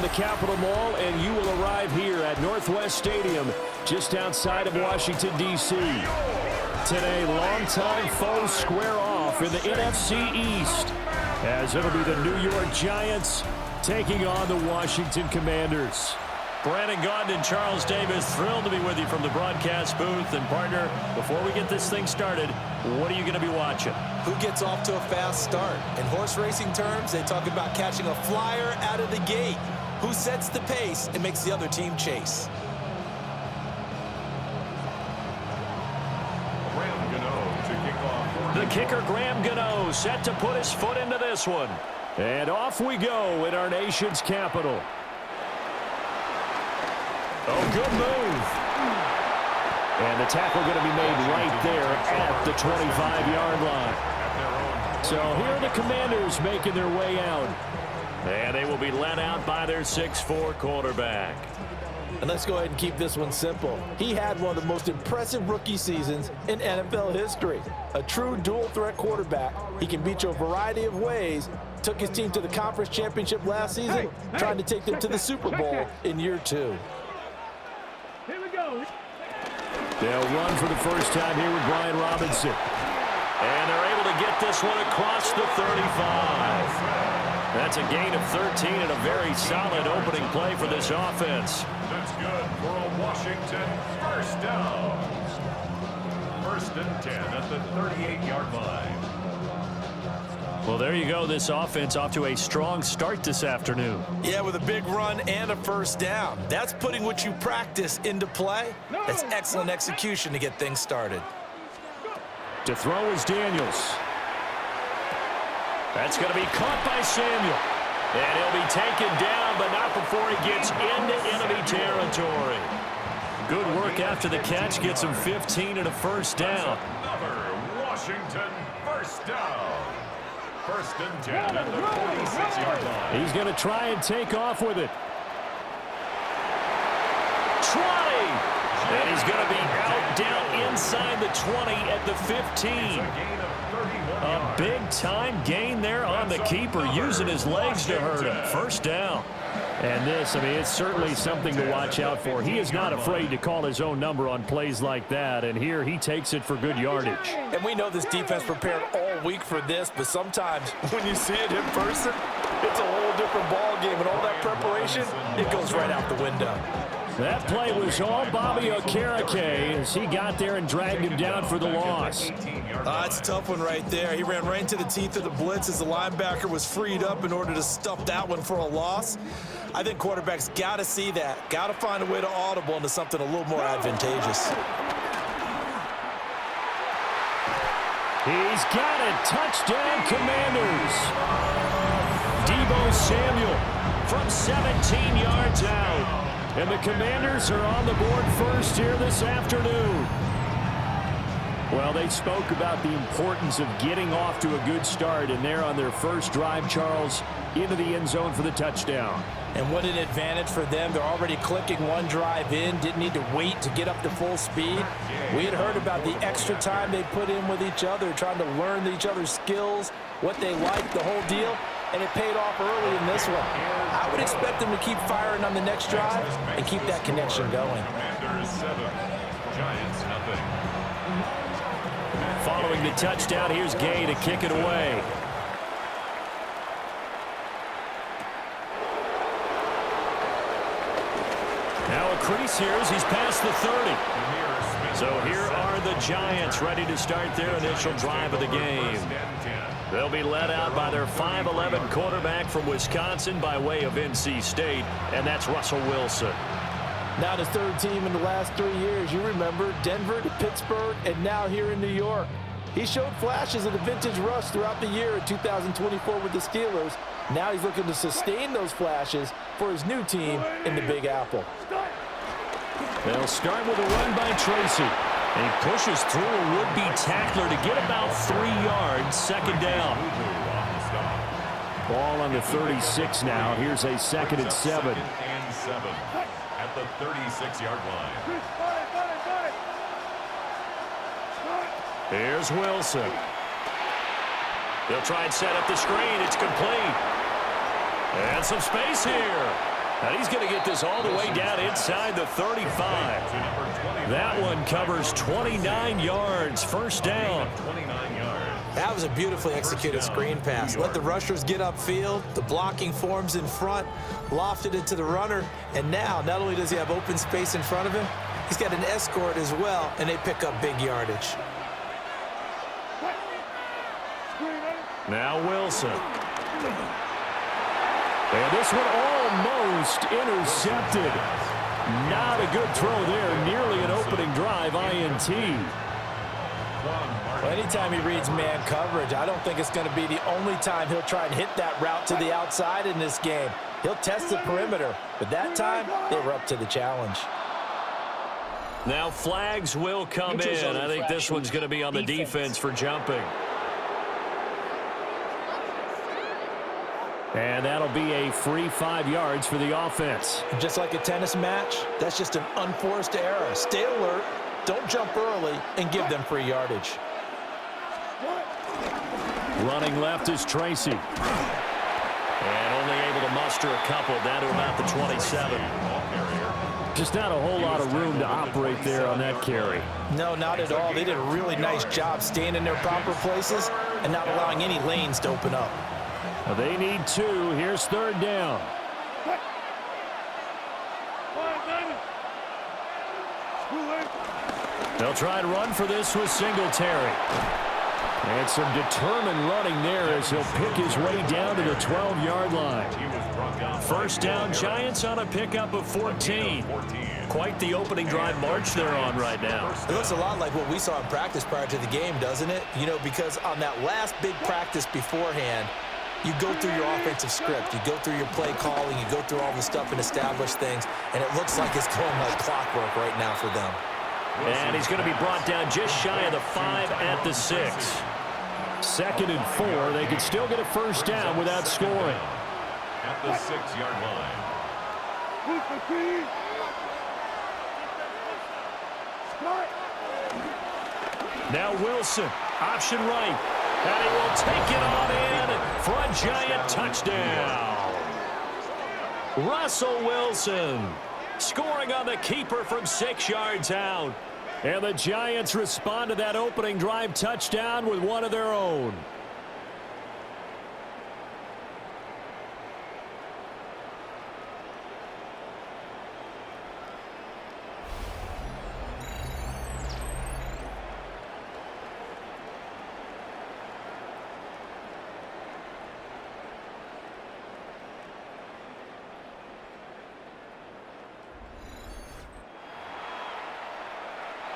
from the Capitol Mall, and you will arrive here at Northwest Stadium, just outside of Washington, D.C. Today, longtime foes square off in the NFC East, as it'll be the New York Giants taking on the Washington Commanders. Brandon Gaudin and Charles Davis, thrilled to be with you from the broadcast booth. And, partner, before we get this thing started, what are you going to be watching? Who gets off to a fast start? In horse racing terms, they talk about catching a flyer out of the gate. Who sets the pace and makes the other team chase? The kicker, Graham Gano, set to put his foot into this one. And off we go in our nation's capital. Oh, good move. And the tackle going to be made right there at the 25-yard line. So here are the Commanders making their way out. And they will be led out by their 6'4" quarterback. And let's go ahead and keep this one simple. He had one of the most impressive rookie seasons in NFL history. A true dual-threat quarterback. He can beat you a variety of ways. Took his team to the conference championship last season, trying to take them to the Super Bowl in year 2. They'll run for the first time here with Brian Robinson. And they're able to get this one across the 35. That's a gain of 13 and a very solid opening play for this offense. That's good for a Washington first down. 1st and 10 at the 38-yard line. Well, there you go. This offense off to a strong start this afternoon. Yeah, with a big run and a first down. That's putting what you practice into play. That's excellent execution to get things started. To throw is Daniels. That's going to be caught by Samuel. And he'll be taken down, but not before he gets into enemy territory. Good work after the catch. Gets him 15 and a first down. Another Washington first down. 1st and 10 at the 46-yard line. He's going to try and take off with it. 20. And he's going to be out down inside the 20 at the 15. A big-time gain there on the keeper, using his legs to hurt him. First down. And this, I mean, it's certainly something to watch out for. He is not afraid to call his own number on plays like that, and here he takes it for good yardage. And we know this defense prepared all week for this, but sometimes when you see it in person, it's a whole different ball game, and all that preparation, it goes right out the window. That play was all Bobby Okereke as he got there and dragged him down for the loss. It's a tough one right there. He ran right into the teeth of the blitz as the linebacker was freed up in order to stuff that one for a loss. I think quarterbacks got to see that, got to find a way to audible into something a little more advantageous. He's got it. Touchdown, Commanders. Deebo Samuel from 17 yards out. And the Commanders are on the board first here this afternoon. Well, they spoke about the importance of getting off to a good start, and they're on their first drive, Charles, into the end zone for the touchdown. And what an advantage for them. They're already clicking one drive in, didn't need to wait to get up to full speed. We had heard about the extra time they put in with each other, trying to learn each other's skills, what they like, the whole deal, and it paid off early in this one. I would expect them to keep firing on the next drive and keep that connection going. Commanders 7, Giants nothing. Following the touchdown, here's Gay to kick it away. Now a crease here as he's past the 30. So here are the Giants ready to start their initial drive of the game. They'll be led out by their 5'11" quarterback from Wisconsin by way of NC State, and that's Russell Wilson. Now the third team in the last 3 years. You remember Denver to Pittsburgh and now here in New York. He showed flashes of the vintage rush throughout the year in 2024 with the Steelers. Now he's looking to sustain those flashes for his new team in the Big Apple. They'll start with a run by Tracy. And he pushes through a would-be tackler to get about 3 yards, second down. Ball on the 36 now. Here's a 2nd and 7. At the 36-yard line. Here's Wilson. They'll try and set up the screen. It's complete. And some space here. And he's going to get this all the way down inside the 35. That one covers 29 yards. First down. 29 yards. That was a beautifully executed screen pass. Let the rushers get upfield. The blocking forms in front. Lofted it to the runner. And now, not only does he have open space in front of him, he's got an escort as well, and they pick up big yardage. Now Wilson. And this one almost intercepted. Not a good throw there. Nearly an opening drive INT. Well, anytime he reads man coverage, I don't think it's going to be the only time he'll try and hit that route to the outside in this game. He'll test the perimeter, but that time they were up to the challenge. Now flags will come in. I think this one's going to be on the defense for jumping. And that'll be a free 5 yards for the offense. Just like a tennis match, that's just an unforced error. Stay alert, don't jump early, and give them free yardage. Running left is Tracy. And only able to muster a couple down to about the 27. Just not a whole lot of room to operate there on that carry. No, not at all. They did a really nice job staying in their proper places and not allowing any lanes to open up. They need 2. Here's third down. They'll try and run for this with Singletary. And some determined running there as he'll pick his way down to the 12-yard line. First down, Giants on a pickup of 14. Quite the opening drive march they're on right now. It looks a lot like what we saw in practice prior to the game, doesn't it? You know, because on that last big practice beforehand, you go through your offensive script. You go through your play calling. You go through all the stuff and establish things. And it looks like it's going like clockwork right now for them. And he's going to be brought down just shy of the 5 at the 6. 2nd and 4. They could still get a first down without scoring. At the 6-yard line. Now Wilson, option right. And he will take it on in for a Giant touchdown. Russell Wilson scoring on the keeper from 6 yards out. And the Giants respond to that opening drive touchdown with one of their own.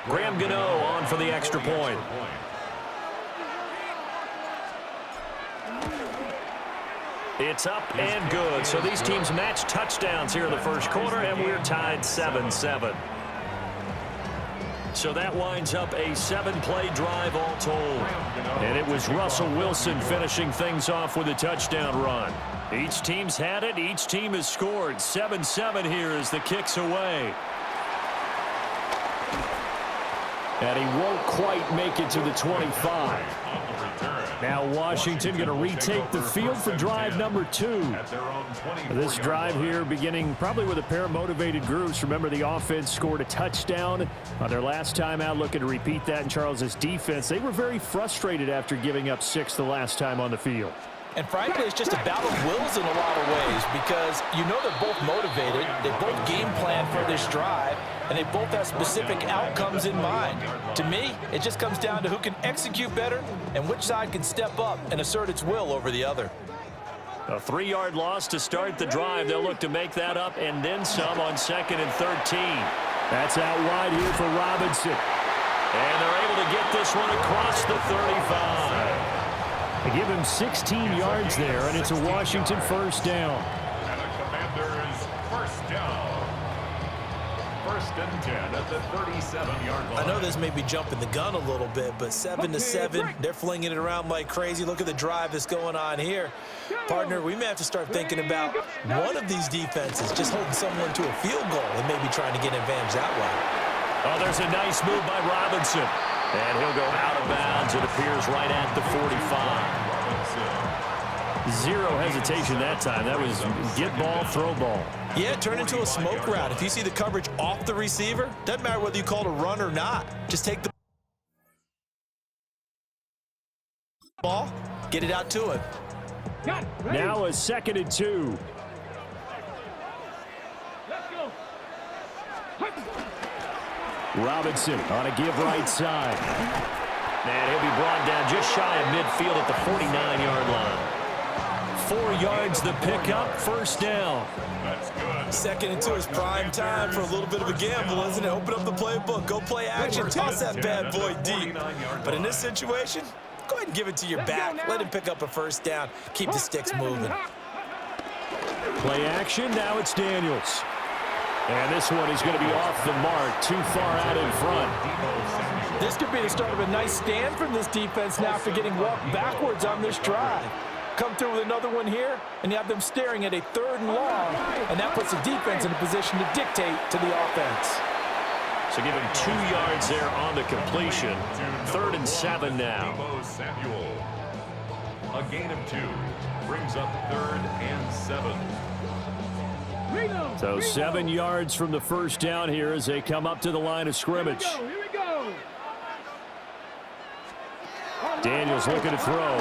Graham Gano on for the extra point. It's up and good. So these teams match touchdowns here in the first quarter, and we're tied 7-7. So that winds up a 7-play drive all told. And it was Russell Wilson finishing things off with a touchdown run. Each team's had it. Each team has scored. 7-7 here as the kick's away. And he won't quite make it to the 25. Now Washington going to retake the field for drive number 2. This drive here beginning probably with a pair of motivated groups. Remember, the offense scored a touchdown on their last time out, looking to repeat that in Charles's defense. They were very frustrated after giving up 6 the last time on the field. And frankly, it's just a battle of wills in a lot of ways because you know they're both motivated, they both game plan for this drive, and they both have specific outcomes in mind. To me, it just comes down to who can execute better and which side can step up and assert its will over the other. A 3-yard loss to start the drive. They'll look to make that up and then some on 2nd and 13. That's out wide here for Robinson. And they're able to get this one across the 35. They give him 16 yards there, and it's a Washington first down. And the Commanders first down. 1st and 10 at the 37-yard line. I know this may be jumping the gun a little bit, but 7-7, they're flinging it around like crazy. Look at the drive that's going on here. Partner, we may have to start thinking about one of these defenses just holding someone to a field goal and maybe trying to get an advantage that way. Oh, there's a nice move by Robinson. And he'll go out of bounds, it appears, right at the 45. Zero hesitation that time. That was get ball, throw ball. Yeah, it turned into a smoke route. If you see the coverage off the receiver, doesn't matter whether you call it a run or not. Just take the ball, get it out to him. Now a 2nd and 2. Robinson on a give right side. And he'll be brought down just shy of midfield at the 49-yard line. 4 yards the pickup, first down. That's good. 2nd and 2 is prime time for a little bit of a gamble, isn't it? Open up the playbook, go play action, toss that bad boy deep. But in this situation, go ahead and give it to your back. Let him pick up a first down. Keep the sticks moving. Play action, now it's Daniels. And this one is going to be off the mark, too far out in front. This could be the start of a nice stand from this defense now after getting walked backwards on this drive. Come through with another one here, and you have them staring at a 3rd and long, and that puts the defense in a position to dictate to the offense. So give him 2 yards there on the completion. 3rd and 7 now. Deebo Samuel. A gain of 2 brings up 3rd and 7. So 7 yards from the first down here as they come up to the line of scrimmage. Daniels looking to throw.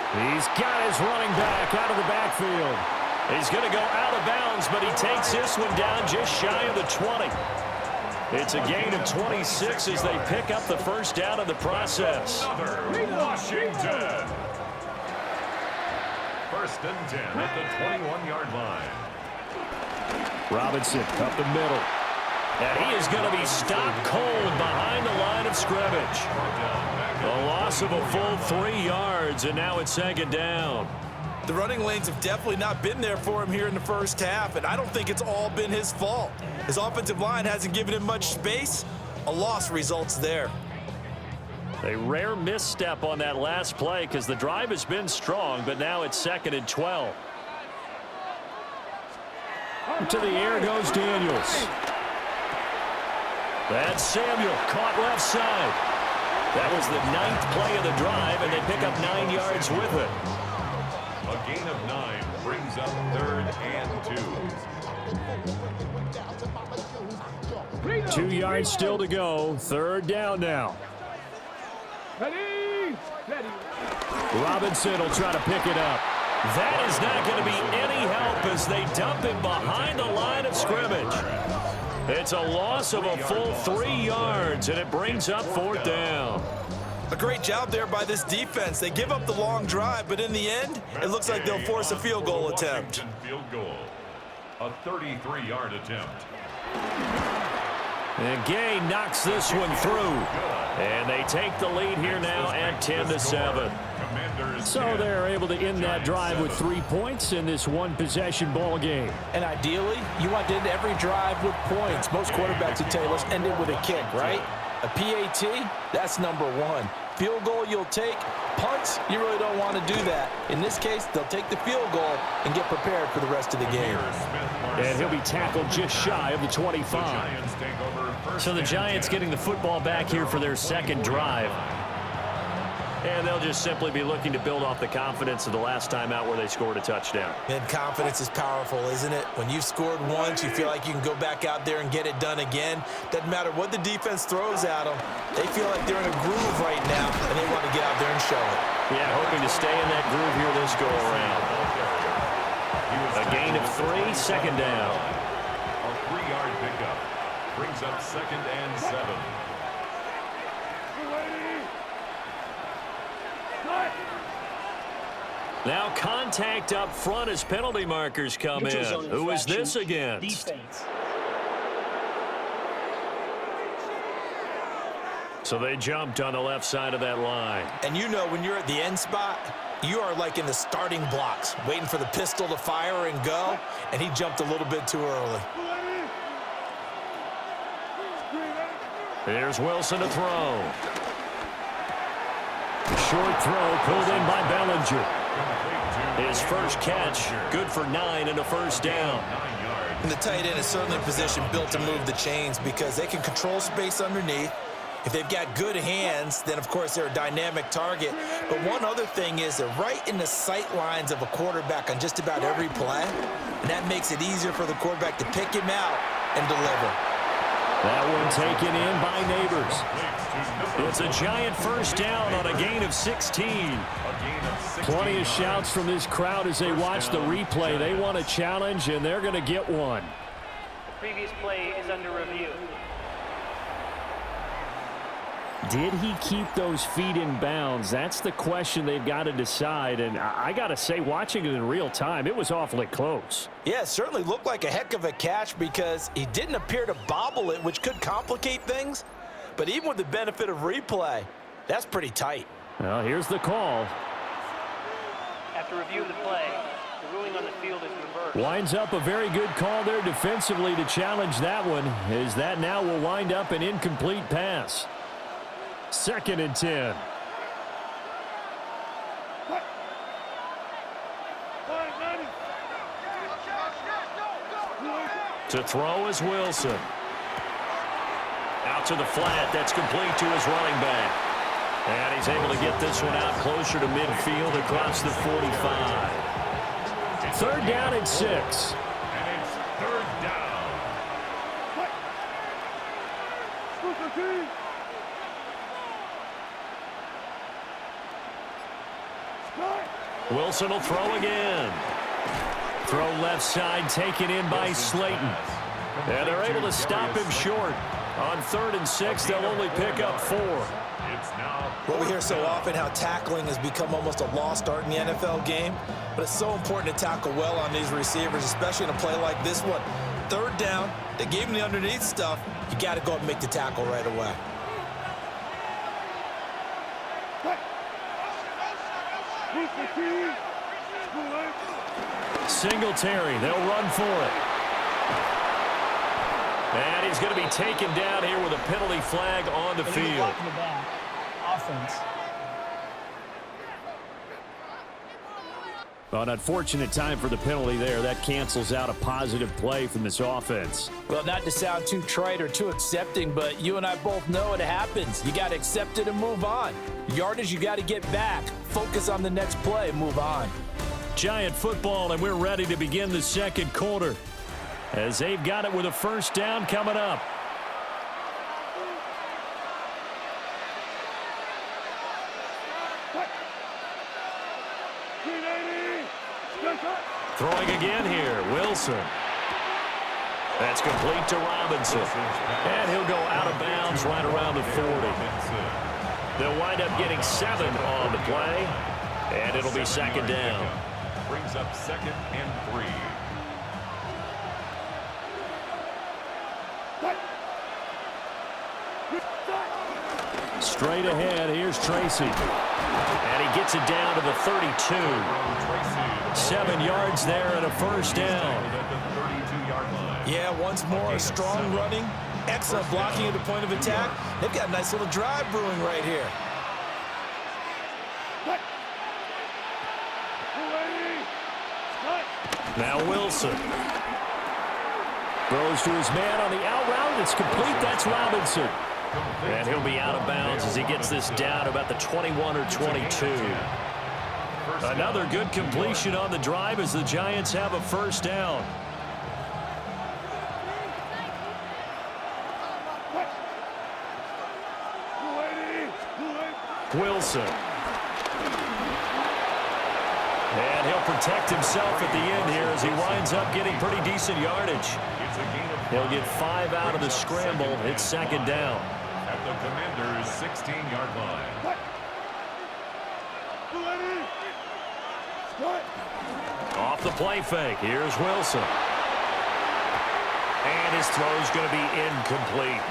He's got his running back out of the backfield. He's going to go out of bounds, but he takes this one down just shy of the 20. It's a gain of 26 as they pick up the first down in the process. Another Washington. 1st and 10 at the 21-yard line. Robinson up the middle. And he is going to be stopped cold behind the line of scrimmage. A loss of a full 3 yards, and now it's 2nd down. The running lanes have definitely not been there for him here in the first half, and I don't think it's all been his fault. His offensive line hasn't given him much space. A loss results there. A rare misstep on that last play because the drive has been strong, but now it's 2nd and 12. To the air goes Daniels. That's Samuel, caught left side. That was the 9th play of the drive, and they pick up 9 yards with it. A gain of 9 brings up 3rd and 2. 2 yards still to go. 3rd down now. Robinson will try to pick it up. That is not going to be any help as they dump him behind the line of scrimmage. It's a loss of a full 3 yards, and it brings up 4th down. A great job there by this defense. They give up the long drive, but in the end, it looks like they'll force a field goal attempt. Field goal. A 33-yard attempt. And Gay knocks this one through. And they take the lead here now at 10-7. So they're able to end that drive with 3 points in this one-possession ball game. And ideally, you want to end every drive with points. Most quarterbacks would tell you, let's end it with a kick, right? A PAT, that's #1. Field goal you'll take. Punts, you really don't want to do that. In this case, they'll take the field goal and get prepared for the rest of the game. And he'll be tackled just shy of the 25. So the Giants getting the football back here for their 2nd drive. And they'll just simply be looking to build off the confidence of the last time out where they scored a touchdown. And confidence is powerful, isn't it? When you've scored once, you feel like you can go back out there and get it done again. Doesn't matter what the defense throws at them. They feel like they're in a groove right now, and they want to get out there and show it. Yeah, hoping to stay in that groove here this go-around. A gain of 3, 2nd down. A 3-yard pickup brings up 2nd and 7. Now contact up front as penalty markers come in. Who is this against? Defense. So they jumped on the left side of that line. And you know when you're at the end spot, you are like in the starting blocks, waiting for the pistol to fire and go, and he jumped a little bit too early. Here's Wilson to throw. Short throw pulled in by Bellinger. His first catch, good for 9 and a first down. And the tight end is certainly in position built to move the chains because they can control space underneath. If they've got good hands, then, of course, they're a dynamic target. But one other thing is they're right in the sight lines of a quarterback on just about every play, and that makes it easier for the quarterback to pick him out and deliver. That one taken in by Neighbors. It's a giant first down on a gain of 16. Plenty of shouts from this crowd as they watch the replay. They want a challenge, and they're going to get one. The previous play is under review. Did he keep those feet in bounds? That's the question they've got to decide. And I got to say, watching it in real time, it was awfully close. Yeah, it certainly looked like a heck of a catch because he didn't appear to bobble it, which could complicate things. But even with the benefit of replay, that's pretty tight. Well, here's the call. After review of the play, the ruling on the field is reversed. Winds up a very good call there defensively to challenge that one, as that now will wind up an incomplete pass. 2nd and 10. To throw is Wilson. Out to the flat. That's complete to his running back. And he's able to get this one out closer to midfield across the 45. 3rd down and 6. And it's 3rd down. Wilson will throw again. Throw left side taken in by Slayton. And they're able to stop him short. On 3rd and 6, they'll only pick up 4. Well, we hear so often how tackling has become almost a lost art in the NFL game, but it's so important to tackle well on these receivers, especially in a play like this one. 3rd down, they gave him the underneath stuff. You got to go up and make the tackle right away. Singletary, they'll run for it. And he's going to be taken down here with a penalty flag on the field. Offense. Well, an unfortunate time for the penalty there. That cancels out a positive play from this offense. Well, not to sound too trite or too accepting, but you and I both know it happens. You got to accept it and move on. Yardage, you got to get back. Focus on the next play and move on. Giant football, and we're ready to begin the 2nd quarter, as they've got it with a 1st down coming up. Throwing again here, Wilson. That's complete to Robinson. And he'll go out of bounds right around the 40. They'll wind up getting 7 on the play, and it'll be 2nd down. Brings up 2nd and 3. Straight ahead, here's Tracy. And he gets it down to the 32. 7 yards there and a 1st down. Yeah, once more, strong running, excellent blocking at the point of attack. They've got a nice little drive brewing right here. Now Wilson. Throws to his man on the out route. It's complete. That's Robinson. And he'll be out of bounds as he gets this down about the 21 or 22. Another good completion on the drive as the Giants have a 1st down. Wilson. And he'll protect himself at the end here as he winds up getting pretty decent yardage. He'll get 5 out of the scramble. It's 2nd down. At the Commanders' 16-yard line. Off the play fake. Here's Wilson. And his throw's going to be incomplete.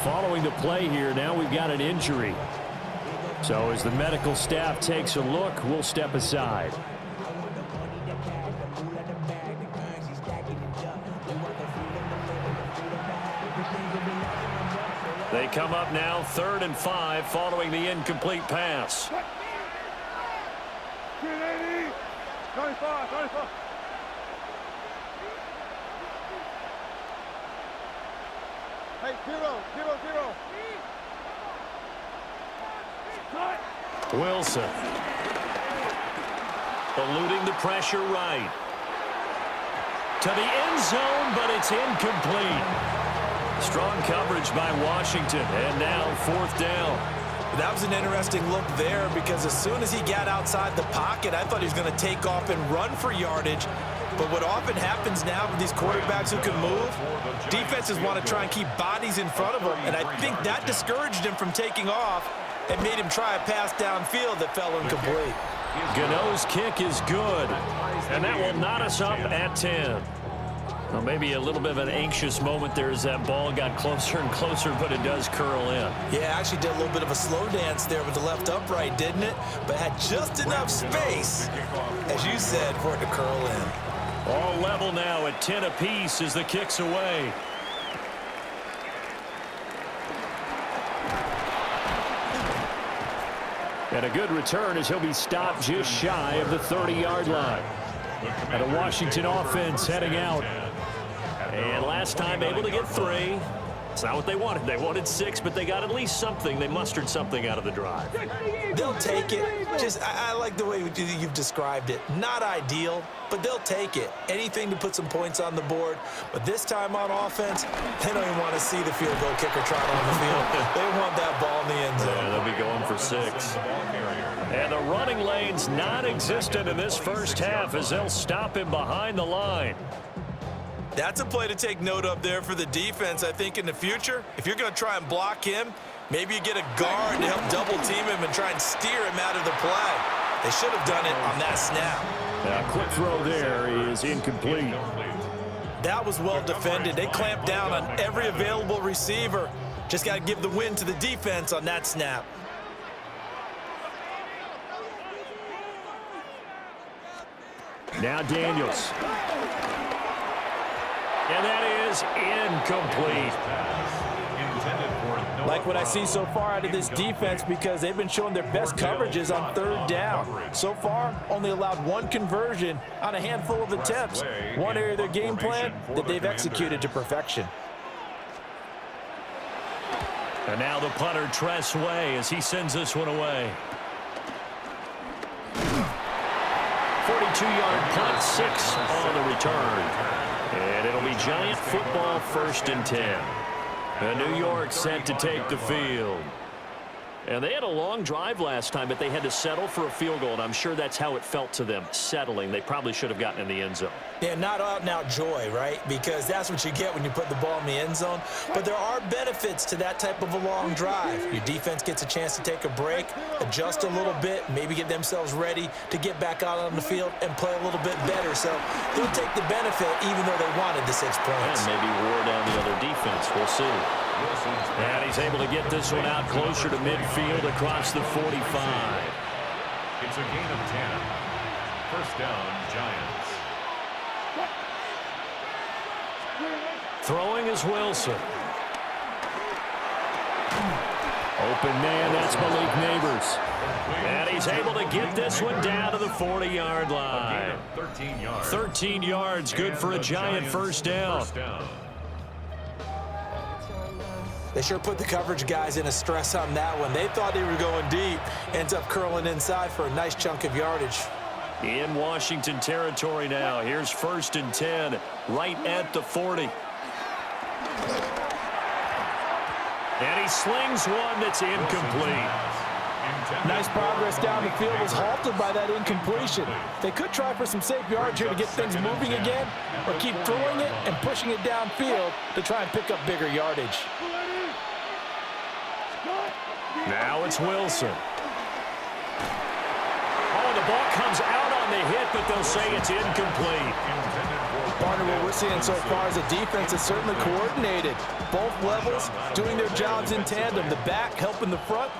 Following the play here, now we've got an injury. So as the medical staff takes a look, we'll step aside. They come up now 3rd and 5 following the incomplete pass. Wilson. Eluding the pressure right. To the end zone, but it's incomplete. Strong coverage by Washington, and now 4th down. That was an interesting look there because as soon as he got outside the pocket, I thought he was going to take off and run for yardage. But what often happens now with these quarterbacks who can move, defenses want to try and keep bodies in front of them, and I think that discouraged him from taking off and made him try a pass downfield that fell incomplete. Gano's kick is good, and that will knot us up at 10. Well, maybe a little bit of an anxious moment there as that ball got closer and closer, but it does curl in. Yeah, actually did a little bit of a slow dance there with the left upright, didn't it? But had just enough space, as you said, for it to curl in. All level now at 10 apiece as the kick's away. And a good return as he'll be stopped just shy of the 30-yard line. And a Washington offense heading out. And last time able to get 3. It's not what they wanted. They wanted 6, but they got at least something. They mustered something out of the drive. They'll take it. I like the way you've described it. Not ideal, but they'll take it. Anything to put some points on the board. But this time on offense, they don't even want to see the field goal kicker trot on the field. They want that ball in the end zone. Yeah, they'll be going for 6. And the running lane's non-existent in this first half as they'll stop him behind the line. That's a play to take note of there for the defense, I think, in the future. If you're going to try and block him, maybe you get a guard to help double-team him and try and steer him out of the play. They should have done it on that snap. A quick throw there is incomplete. That was well defended. They clamped down on every available receiver. Just got to give the win to the defense on that snap. Now Daniels. And that is incomplete. Like what I see so far out of this defense because they've been showing their best coverages on 3rd down. So far, only allowed 1 conversion on a handful of attempts. One area of their game plan that they've executed to perfection. And now the punter, Tress Way, as he sends this one away. 42-yard punt, 6 on the return. And it'll be Giant football 1st and 10. And New York set to take the field. And they had a long drive last time, but they had to settle for a field goal, and I'm sure that's how it felt to them, settling. They probably should have gotten in the end zone. Yeah, not out-and-out joy, right? Because that's what you get when you put the ball in the end zone. But there are benefits to that type of a long drive. Your defense gets a chance to take a break, adjust a little bit, maybe get themselves ready to get back out on the field and play a little bit better. So they'll take the benefit even though they wanted the 6 points. And maybe wore down the other defense. We'll see. And he's able to get this one out closer to midfield across the 45. It's a gain of 10. 1st down, Giants. Throwing is Wilson. Open man, that's Malik Neighbors. And he's able to get this one down to the 40-yard line. 13 yards. 13 yards, good for a Giant first down. They sure put the coverage guys in a stress on that one. They thought they were going deep. Ends up curling inside for a nice chunk of yardage. In Washington territory now. Here's 1st and 10, right at the 40. And he slings one that's incomplete. Nice progress down the field was halted by that incompletion. They could try for some safe yards here to get things moving again, or keep throwing it and pushing it downfield to try and pick up bigger yardage. Now it's Wilson. Oh, the ball comes out on the hit, but they'll say it's incomplete. Partner, what we're seeing so far is a defense that's certainly coordinated. Both levels doing their jobs in tandem. The back helping the front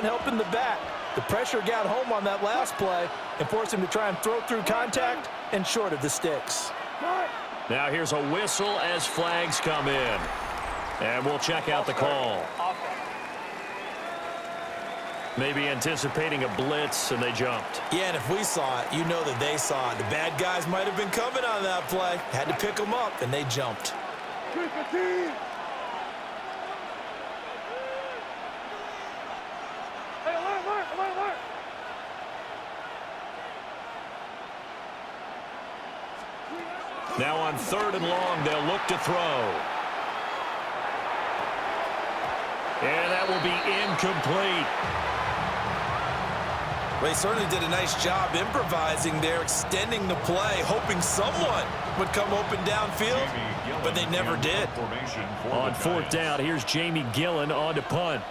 helping the back. The pressure got home on that last play and forced him to try and throw through contact and short of the sticks. Now here's a whistle as flags come in. And we'll check out the call. Maybe anticipating a blitz, and they jumped. Yeah, and if we saw it, you know that they saw it. The bad guys might have been coming on that play. Had to pick them up, and they jumped. Now on 3rd and long, they'll look to throw. And that will be incomplete. Well, he certainly did a nice job improvising there, extending the play, hoping someone would come open downfield, but they never did. On 4th down, here's Jamie Gillen on to punt.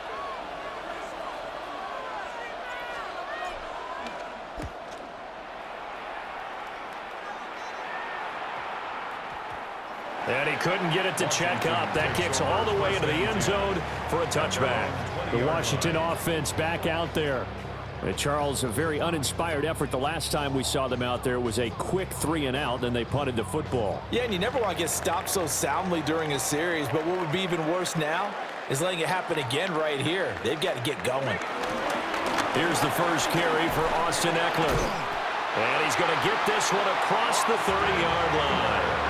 And he couldn't get it to check up. That kicks all the way into the end zone for a touchback. The Washington offense back out there. And Charles, a very uninspired effort the last time we saw them out there. It was a quick 3-and-out, then they punted the football. Yeah, and you never want to get stopped so soundly during a series, but what would be even worse now is letting it happen again right here. They've got to get going. Here's the first carry for Austin Eckler. And he's going to get this one across the 30-yard line.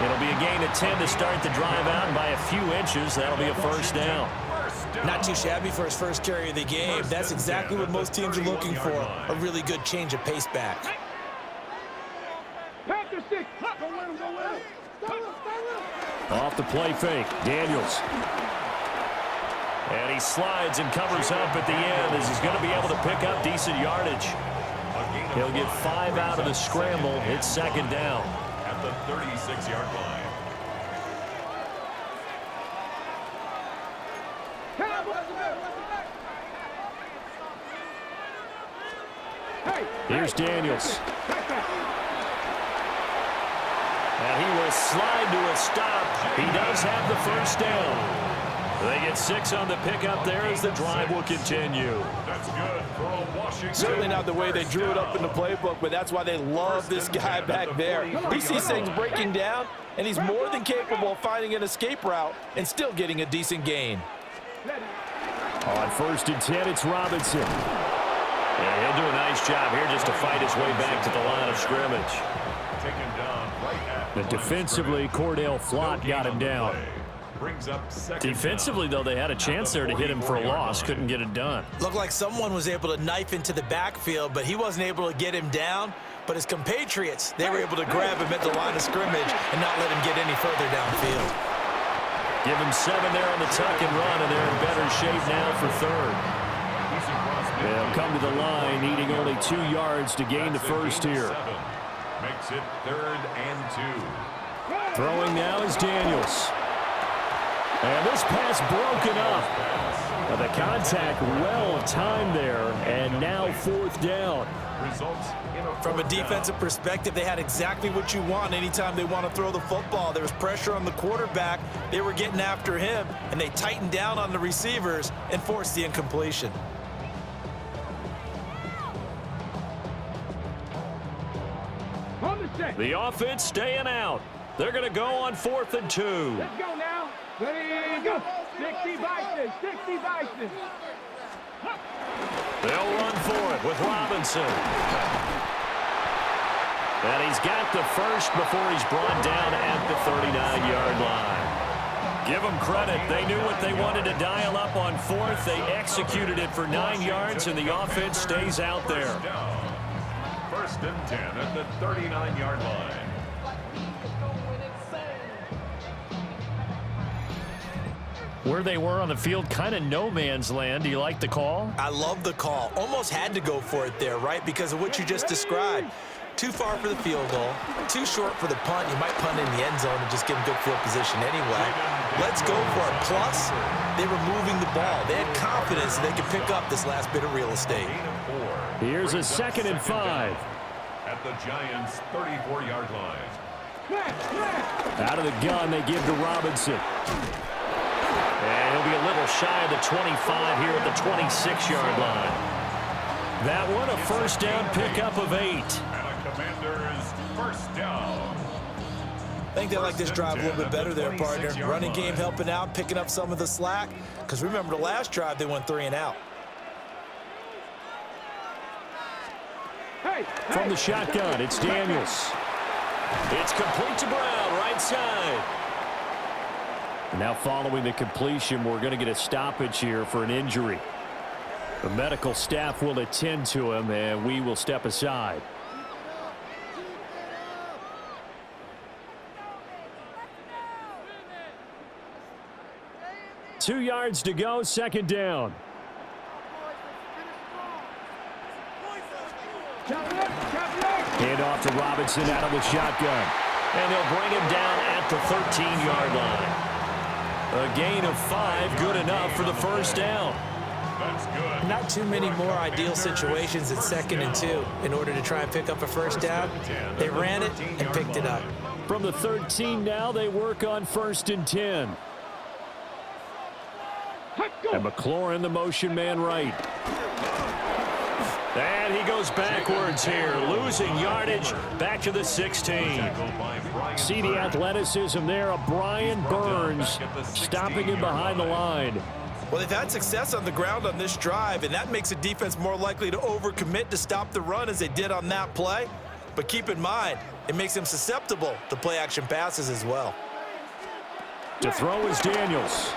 It'll be a gain of 10 to start the drive out, and by a few inches, that'll be a first down. Not too shabby for his first carry of the game. That's exactly what most teams are looking for, a really good change of pace back. Off the play fake, Daniels. And he slides and covers up at the end as he's going to be able to pick up decent yardage. He'll get 5 out of the scramble. It's 2nd down. At the 36-yard line. Here's Daniels. And he will slide to a stop. He does have the first down. They get 6 on the pickup there as the drive will continue. That's good for a Washington. Certainly not the way they drew it up in the playbook, but that's why they love this guy back there. He sees things breaking down, and he's more than capable of finding an escape route and still getting a decent gain. On 1st and 10, it's Robinson. And he'll do a nice job here just to fight his way back to the line of scrimmage. Taken down right at And defensively, Cordell Flott got him down. Brings up 2nd Defensively, though, they had a chance there to hit him for a loss. Couldn't get it done. Looked like someone was able to knife into the backfield, but he wasn't able to get him down. But his compatriots, they were able to grab him at the line of scrimmage and not let him get any further downfield. Give him 7 there on the tuck and run, and they're in better shape now for 3rd. They'll come to the line, needing only 2 yards to gain the first here. Makes it 3rd and 2. Throwing now is Daniels. And this pass broken up. Now the contact well timed there, and now 4th down. Results in a From a defensive perspective, they had exactly what you want anytime they want to throw the football. There was pressure on the quarterback. They were getting after him, and they tightened down on the receivers and forced the incompletion. The offense staying out. They're going to go on 4th and 2. Let's go now. Ready, go. 60 Bison, 60 Bison. They'll run for it with Robinson. And he's got the first before he's brought down at the 39-yard line. Give them credit. They knew what they wanted to dial up on 4th. They executed it for 9 yards, and the offense stays out there. 1st and 10 at the 39-yard line. Where they were on the field, kind of no man's land. Do you like the call? I love the call. Almost had to go for it there, right? Because of what you just described. Too far for the field goal, too short for the punt. You might punt in the end zone and just give them good field position anyway. Let's go for it. Plus, they were moving the ball. They had confidence that they could pick up this last bit of real estate. Here's a 2nd and 5. At the Giants' 34-yard line. Out of the gun, they give to Robinson. And he'll be a little shy of the 25 here at the 26-yard line. That one, a first down pickup of 8. And a Commanders' first down. I think they like this drive a little bit better there, partner. Running game helping out, picking up some of the slack. Because remember, the last drive, they went 3 and out. From the shotgun, it's Daniels. It's complete to Brown, right side. Now following the completion, we're going to get a stoppage here for an injury. The medical staff will attend to him, and we will step aside. 2 yards to go, second down. Hand off to Robinson out of the shotgun. And they'll bring him down at the 13-yard line. A gain of 5, good enough for the first down. That's good. Not too many more ideal situations at 2nd and 2 in order to try and pick up a first down. They ran it and picked it up. From the 13 now, they work on 1st and 10. And McLaurin, the motion man right. And he goes backwards here, losing yardage back to the 16. See the athleticism there of Brian Burns stopping him behind the line. Well, they've had success on the ground on this drive, and that makes a defense more likely to overcommit to stop the run as they did on that play. But keep in mind, it makes them susceptible to play-action passes as well. To throw is Daniels.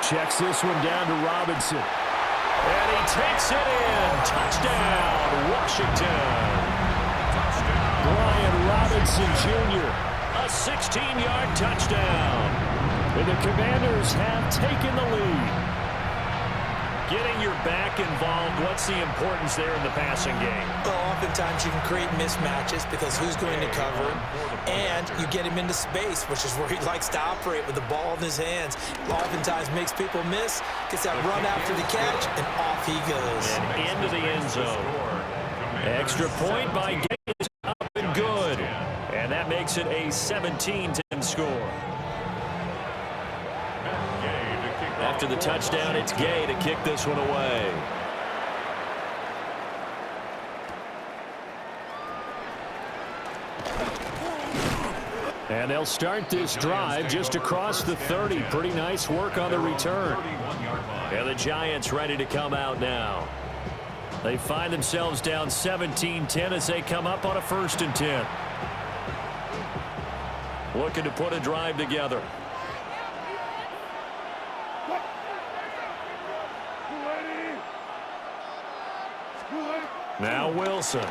Checks this one down to Robinson. And he takes it in. Touchdown, Washington. Brian Robinson Jr. A 16-yard touchdown. And the Commanders have taken the lead. Getting your back involved, what's the importance there in the passing game? Well, oftentimes you can create mismatches because who's going to cover, and you get him into space, which is where he likes to operate with the ball in his hands. Oftentimes makes people miss, gets that run after the catch, and off he goes. And into the end zone. Extra point by Gay, up and good. And that makes it a 17-10 score. After the touchdown, it's Gay to kick this one away. And they'll start this drive just across the 30. Pretty nice work on the return. And the Giants ready to come out now. They find themselves down 17-10 as they come up on a 1st and 10. Looking to put a drive together. Now Wilson.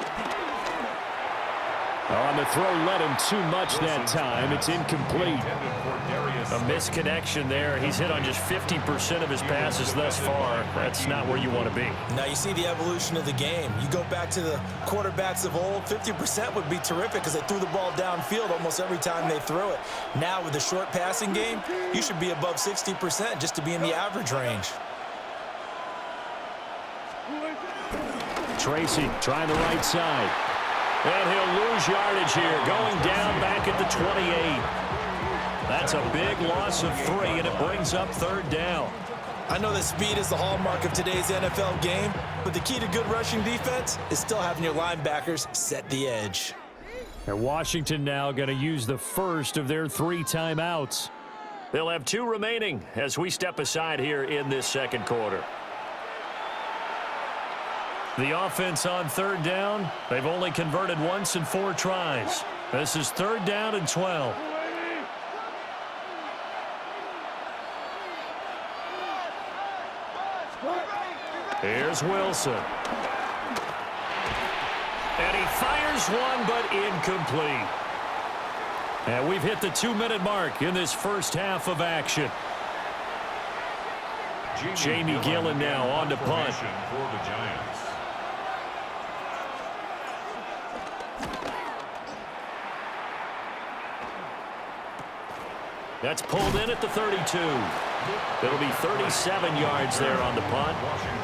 On the throw, led him too much that time. It's incomplete. A misconnection there. He's hit on just 50% of his passes thus far. That's not where you want to be. Now you see the evolution of the game. You go back to the quarterbacks of old, 50% would be terrific because they threw the ball downfield almost every time they threw it. Now with the short passing game, you should be above 60% just to be in the average range. Tracy trying the right side. And he'll lose yardage here, going down back at the 28. That's a big loss of 3, and it brings up 3rd down. I know that speed is the hallmark of today's NFL game, but the key to good rushing defense is still having your linebackers set the edge. And Washington now going to use the first of their 3 timeouts. They'll have 2 remaining as we step aside here in this 2nd quarter. The offense on 3rd down, they've only converted once in 4 tries. This is 3rd down and 12. Here's Wilson. And he fires one, but incomplete. And we've hit the 2-minute mark in this first half of action. Jamie Gillen now on to punt. For the Giants. That's pulled in at the 32. It'll be 37 yards there on the punt.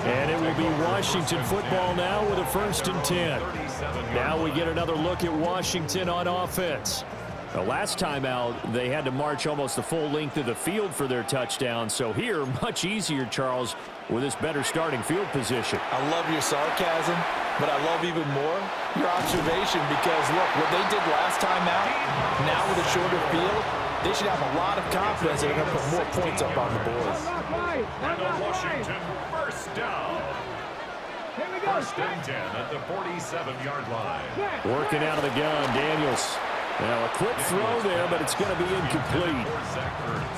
And it will be Washington football now with a 1st and 10. Now we get another look at Washington on offense. The last time out, they had to march almost the full length of the field for their touchdown. So here, much easier, Charles, with this better starting field position. I love your sarcasm, but I love even more your observation because, look, what they did last time out, now with a shorter field, they should have a lot of confidence that they're going to put more points up on the board. And a Washington 1st down. 1st and 10 at the 47-yard line. Working out of the gun, Daniels. Now a quick throw there, but it's going to be incomplete.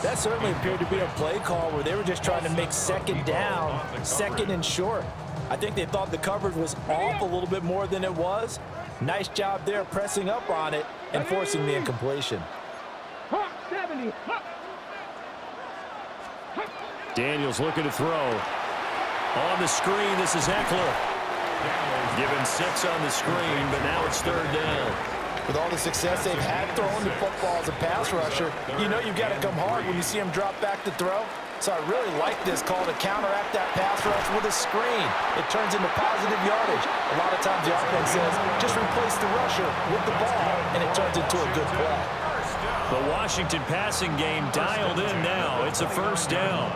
That certainly appeared to be a play call where they were just trying to make 2nd down, 2nd and short. I think they thought the coverage was off a little bit more than it was. Nice job there pressing up on it and forcing the incompletion. 70. Daniels looking to throw. On the screen, this is Eckler. Given 6 on the screen, but now it's 3rd down. With all the success they've had throwing the football as a pass rusher, you know you've got to come hard when you see him drop back to throw. So I really like this call to counteract that pass rush with a screen. It turns into positive yardage. A lot of times the offense says, just replace the rusher with the ball, and it turns into a good play. The Washington passing game dialed in now. It's a 1st down.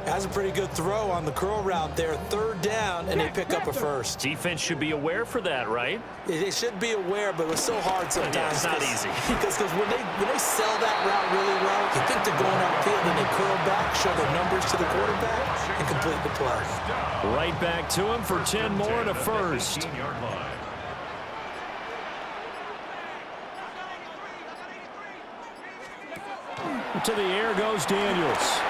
That's a pretty good throw on the curl route there. 3rd down, and they pick up a 1st. Defense should be aware for that, right? They should be aware, but it's so hard sometimes. Yeah, it's not easy. Because when they sell that route really well, you think they're going upfield, and they curl back, show their numbers to the quarterback, and complete the play. Right back to him for 10 more and a 1st. To the air goes Daniels.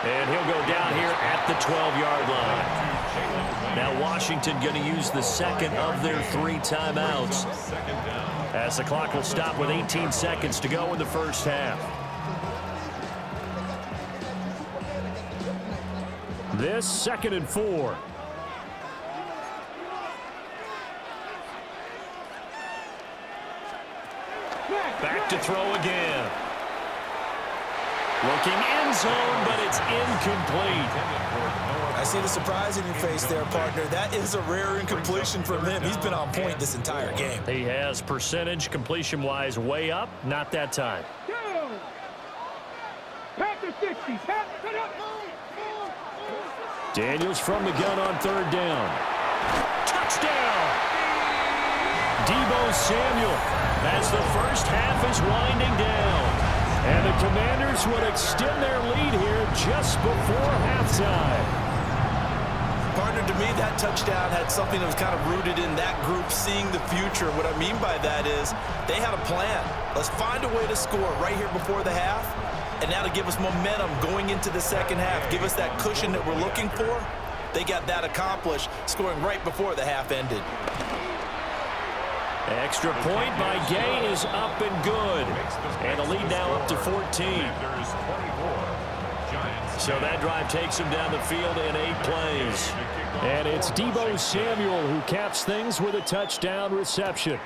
And he'll go down here at the 12-yard line. Now Washington going to use the 2nd of their 3 timeouts, as the clock will stop with 18 seconds to go in the 1st half. This 2nd and 4. Back to throw again. Looking end zone, but it's incomplete. I see the surprise in your face there, partner. That is a rare incompletion from him. He's been on point this entire game. He has percentage completion-wise way up. Not that time. Daniels from the gun on 3rd down. Touchdown! Deebo Samuel as the 1st half is winding down. And the Commanders would extend their lead here just before halftime. Partner, to me, that touchdown had something that was kind of rooted in that group seeing the future. What I mean by that is they had a plan. Let's find a way to score right here before the half. And now to give us momentum going into the 2nd half, give us that cushion that we're looking for. They got that accomplished, scoring right before the half ended. Extra point by Gay is up and good. And the lead now up to 14. So that drive takes him down the field in 8 plays. And it's Deebo Samuel who caps things with a touchdown reception.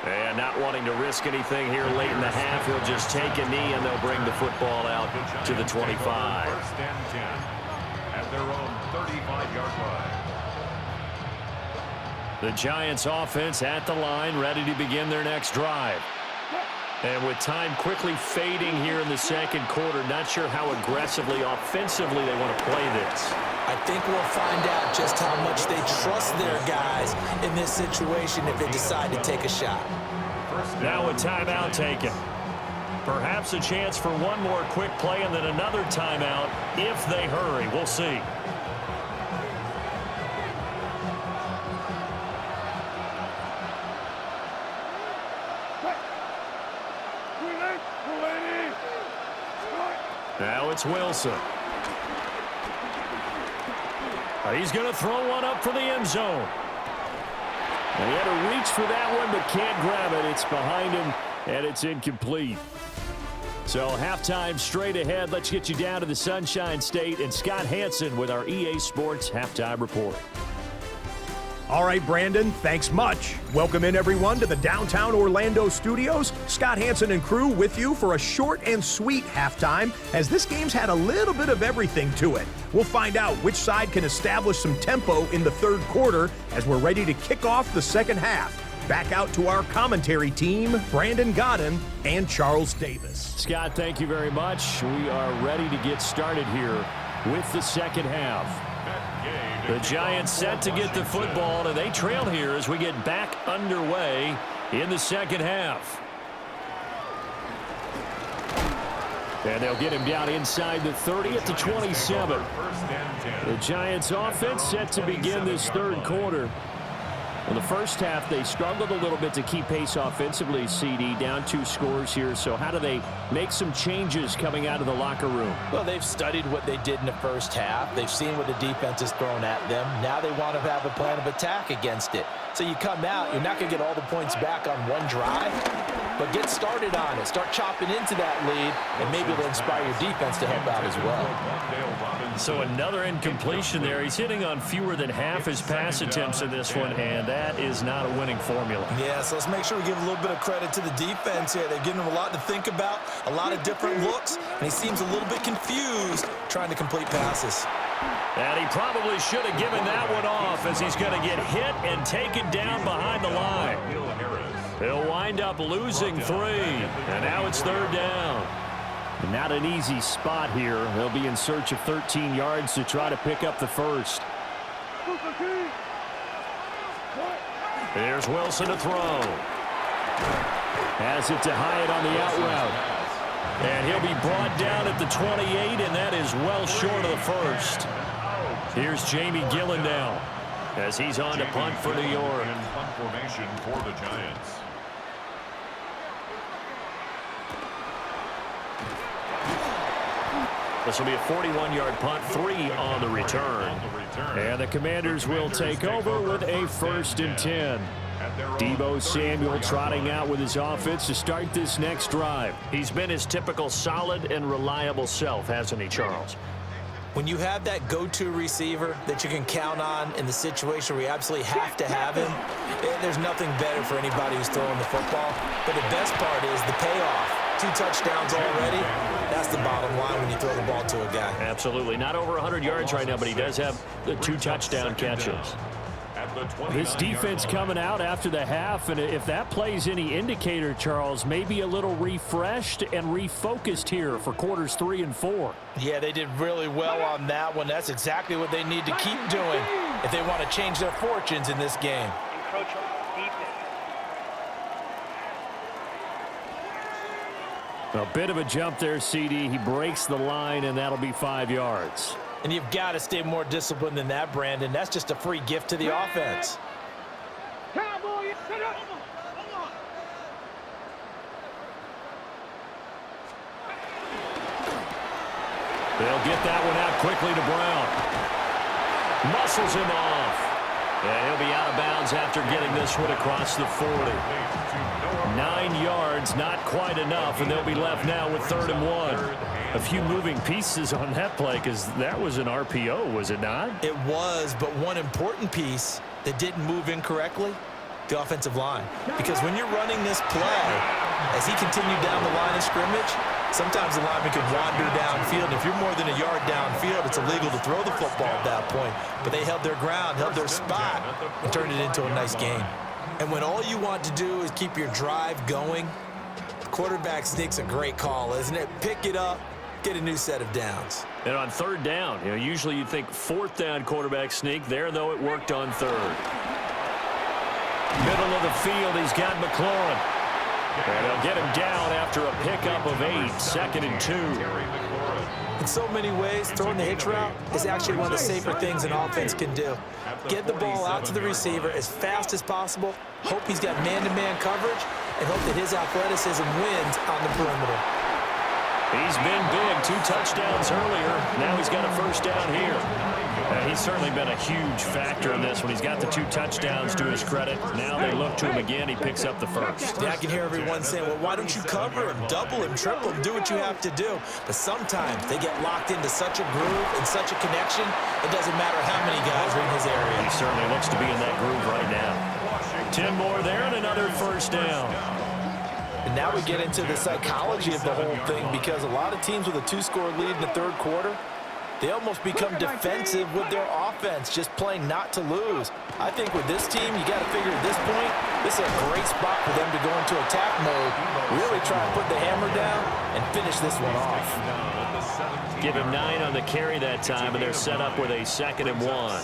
And not wanting to risk anything here late in the half, he'll just take a knee and they'll bring the football out to the 25. 1st and 10 at their own 35-yard line. The Giants offense at the line, ready to begin their next drive. And with time quickly fading here in the 2nd quarter, not sure how aggressively, offensively they want to play this. I think we'll find out just how much they trust their guys in this situation if they decide to take a shot. Now a timeout taken. Perhaps a chance for one more quick play and then another timeout if they hurry. We'll see. Now it's Wilson. He's going to throw one up for the end zone. And he had to reach for that one, but can't grab it. It's behind him, and it's incomplete. So halftime straight ahead. Let's get you down to the Sunshine State and Scott Hansen with our EA Sports Halftime Report. All right, Brandon, thanks much. Welcome in, everyone, to the downtown Orlando studios. Scott Hansen and crew with you for a short and sweet halftime, as this game's had a little bit of everything to it. We'll find out which side can establish some tempo in the 3rd quarter as we're ready to kick off the 2nd half. Back out to our commentary team, Brandon Godden and Charles Davis. Scott, thank you very much. We are ready to get started here with the 2nd half. The Giants set to get the football, and they trail here as we get back underway in the 2nd half. And they'll get him down inside the 30 at the 27. The Giants offense set to begin this 3rd quarter. Well, the first half, they struggled a little bit to keep pace offensively, CD, down 2 scores here. So how do they make some changes coming out of the locker room? Well, they've studied what they did in the first half. They've seen what the defense has thrown at them. Now they want to have a plan of attack against it. So you come out, you're not going to get all the points back on one drive, but get started on it. Start chopping into that lead, and maybe it'll inspire your defense to help out as well. So another incompletion there. He's hitting on fewer than half his pass attempts in this one, and that is not a winning formula. Yeah, so let's make sure we give a little bit of credit to the defense here. They're giving him a lot to think about, a lot of different looks, and he seems a little bit confused trying to complete passes. And he probably should have given that one off, as he's going to get hit and taken down behind the line. He'll wind up losing 3, and now it's 3rd down. Not an easy spot here. They'll be in search of 13 yards to try to pick up the first. Here's Wilson to throw. Has it to Hyatt on the out route. And he'll be brought down at the 28, and that is well short of the first. Here's Jamie Gillen now, as he's on to punt for New York. Punt formation for the Giants. This will be a 41-yard punt, 3 on the return. And the Commanders will take over with a 1st and 10. Deebo Samuel trotting out with his offense to start this next drive. He's been his typical solid and reliable self, hasn't he, Charles? When you have that go-to receiver that you can count on in the situation where you absolutely have to have him, there's nothing better for anybody who's throwing the football. But the best part is the payoff. 2 touchdowns already. That's the bottom line when you throw the ball to a guy. Absolutely. Not over 100 yards right now, but he does have the 2 touchdown catches. This defense coming out after the half, and if that plays any indicator, Charles, maybe a little refreshed and refocused here for quarters 3 and 4. Yeah, they did really well on that one. That's exactly what they need to keep doing if they want to change their fortunes in this game. Encroachment, defense. A bit of a jump there, CD. He breaks the line, and that'll be 5 yards. And you've got to stay more disciplined than that, Brandon. That's just a free gift to the offense. Cowboy, sit up. They'll get that one out quickly to Brown. Muscles him off. And he'll be out of bounds after getting this one across the 40. 9 yards, not quite enough, and they'll be left now with 3rd and 1. A few moving pieces on that play, because that was an RPO, was it not? It was, but one important piece that didn't move incorrectly, the offensive line. Because when you're running this play, as he continued down the line of scrimmage, sometimes the lineman could wander downfield. And if you're more than a yard downfield, it's illegal to throw the football at that point. But they held their ground, held their spot, and turned it into a nice game. And when all you want to do is keep your drive going, the quarterback sneak's a great call, isn't it? Pick it up, get a new set of downs. And on 3rd down, usually you'd think 4th down quarterback sneak. There, though, it worked on 3rd. Middle of the field, he's got McLaurin. And they'll get him down after a pickup of 8, 2nd and 2. In so many ways, throwing the hitch route is actually one of the safer things an offense can do. Get the ball out to the receiver as fast as possible, hope he's got man-to-man coverage, and hope that his athleticism wins on the perimeter. He's been big, 2 touchdowns earlier. Now he's got a 1st down here. He's certainly been a huge factor in this one. He's got the 2 touchdowns to his credit. Now they look to him again. He picks up the 1st. Yeah, I can hear everyone saying, well, why don't you cover him, double him, triple him, do what you have to do. But sometimes they get locked into such a groove and such a connection, it doesn't matter how many guys are in his area. He certainly looks to be in that groove right now. 10 more there and another 1st down. And now we get into the psychology of the whole thing, because a lot of teams with a 2-score lead in the 3rd quarter, they almost become defensive with their offense, just playing not to lose. I think with this team, you got to figure at this point, this is a great spot for them to go into attack mode, really try to put the hammer down and finish this one off. Give him 9 on the carry that time, and they're set up with a 2nd and 1.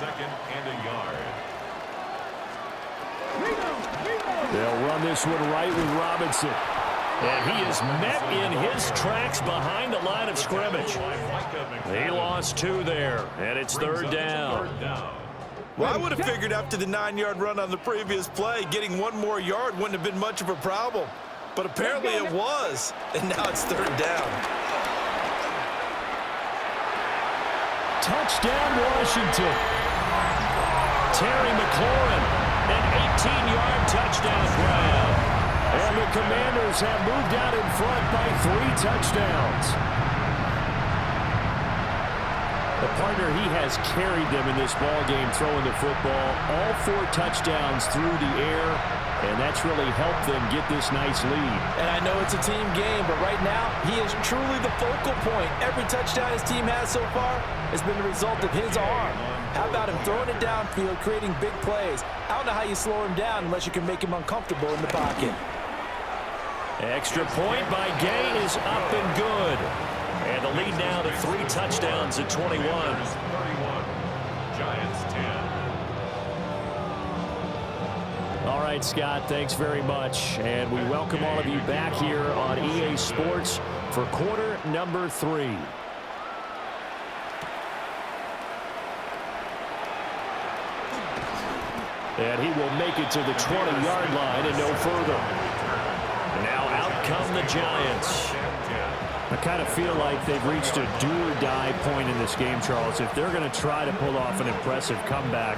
They'll run this one right with Robinson. And he is met in his tracks behind the line of scrimmage. He lost 2 there, and it's 3rd down. Well, I would have figured after the 9-yard run on the previous play, getting one more yard wouldn't have been much of a problem. But apparently it was, and now it's 3rd down. Touchdown, Washington. Terry McLaurin, an 18-yard touchdown grab. And the Commanders have moved out in front by 3 touchdowns. The partner, he has carried them in this ballgame throwing the football. All 4 touchdowns through the air, and that's really helped them get this nice lead. And I know it's a team game, but right now, he is truly the focal point. Every touchdown his team has so far has been the result of his arm. How about him throwing it downfield, creating big plays? I don't know how you slow him down unless you can make him uncomfortable in the pocket. Extra point by Gay is up and good. And the lead now to 3 touchdowns at 21. 31. Giants 10. All right, Scott, thanks very much. And we welcome all of you back here on EA Sports for quarter number 3. And he will make it to the 20-yard line and no further. Now out come the Giants. I kind of feel like they've reached a do-or-die point in this game, Charles. If they're going to try to pull off an impressive comeback,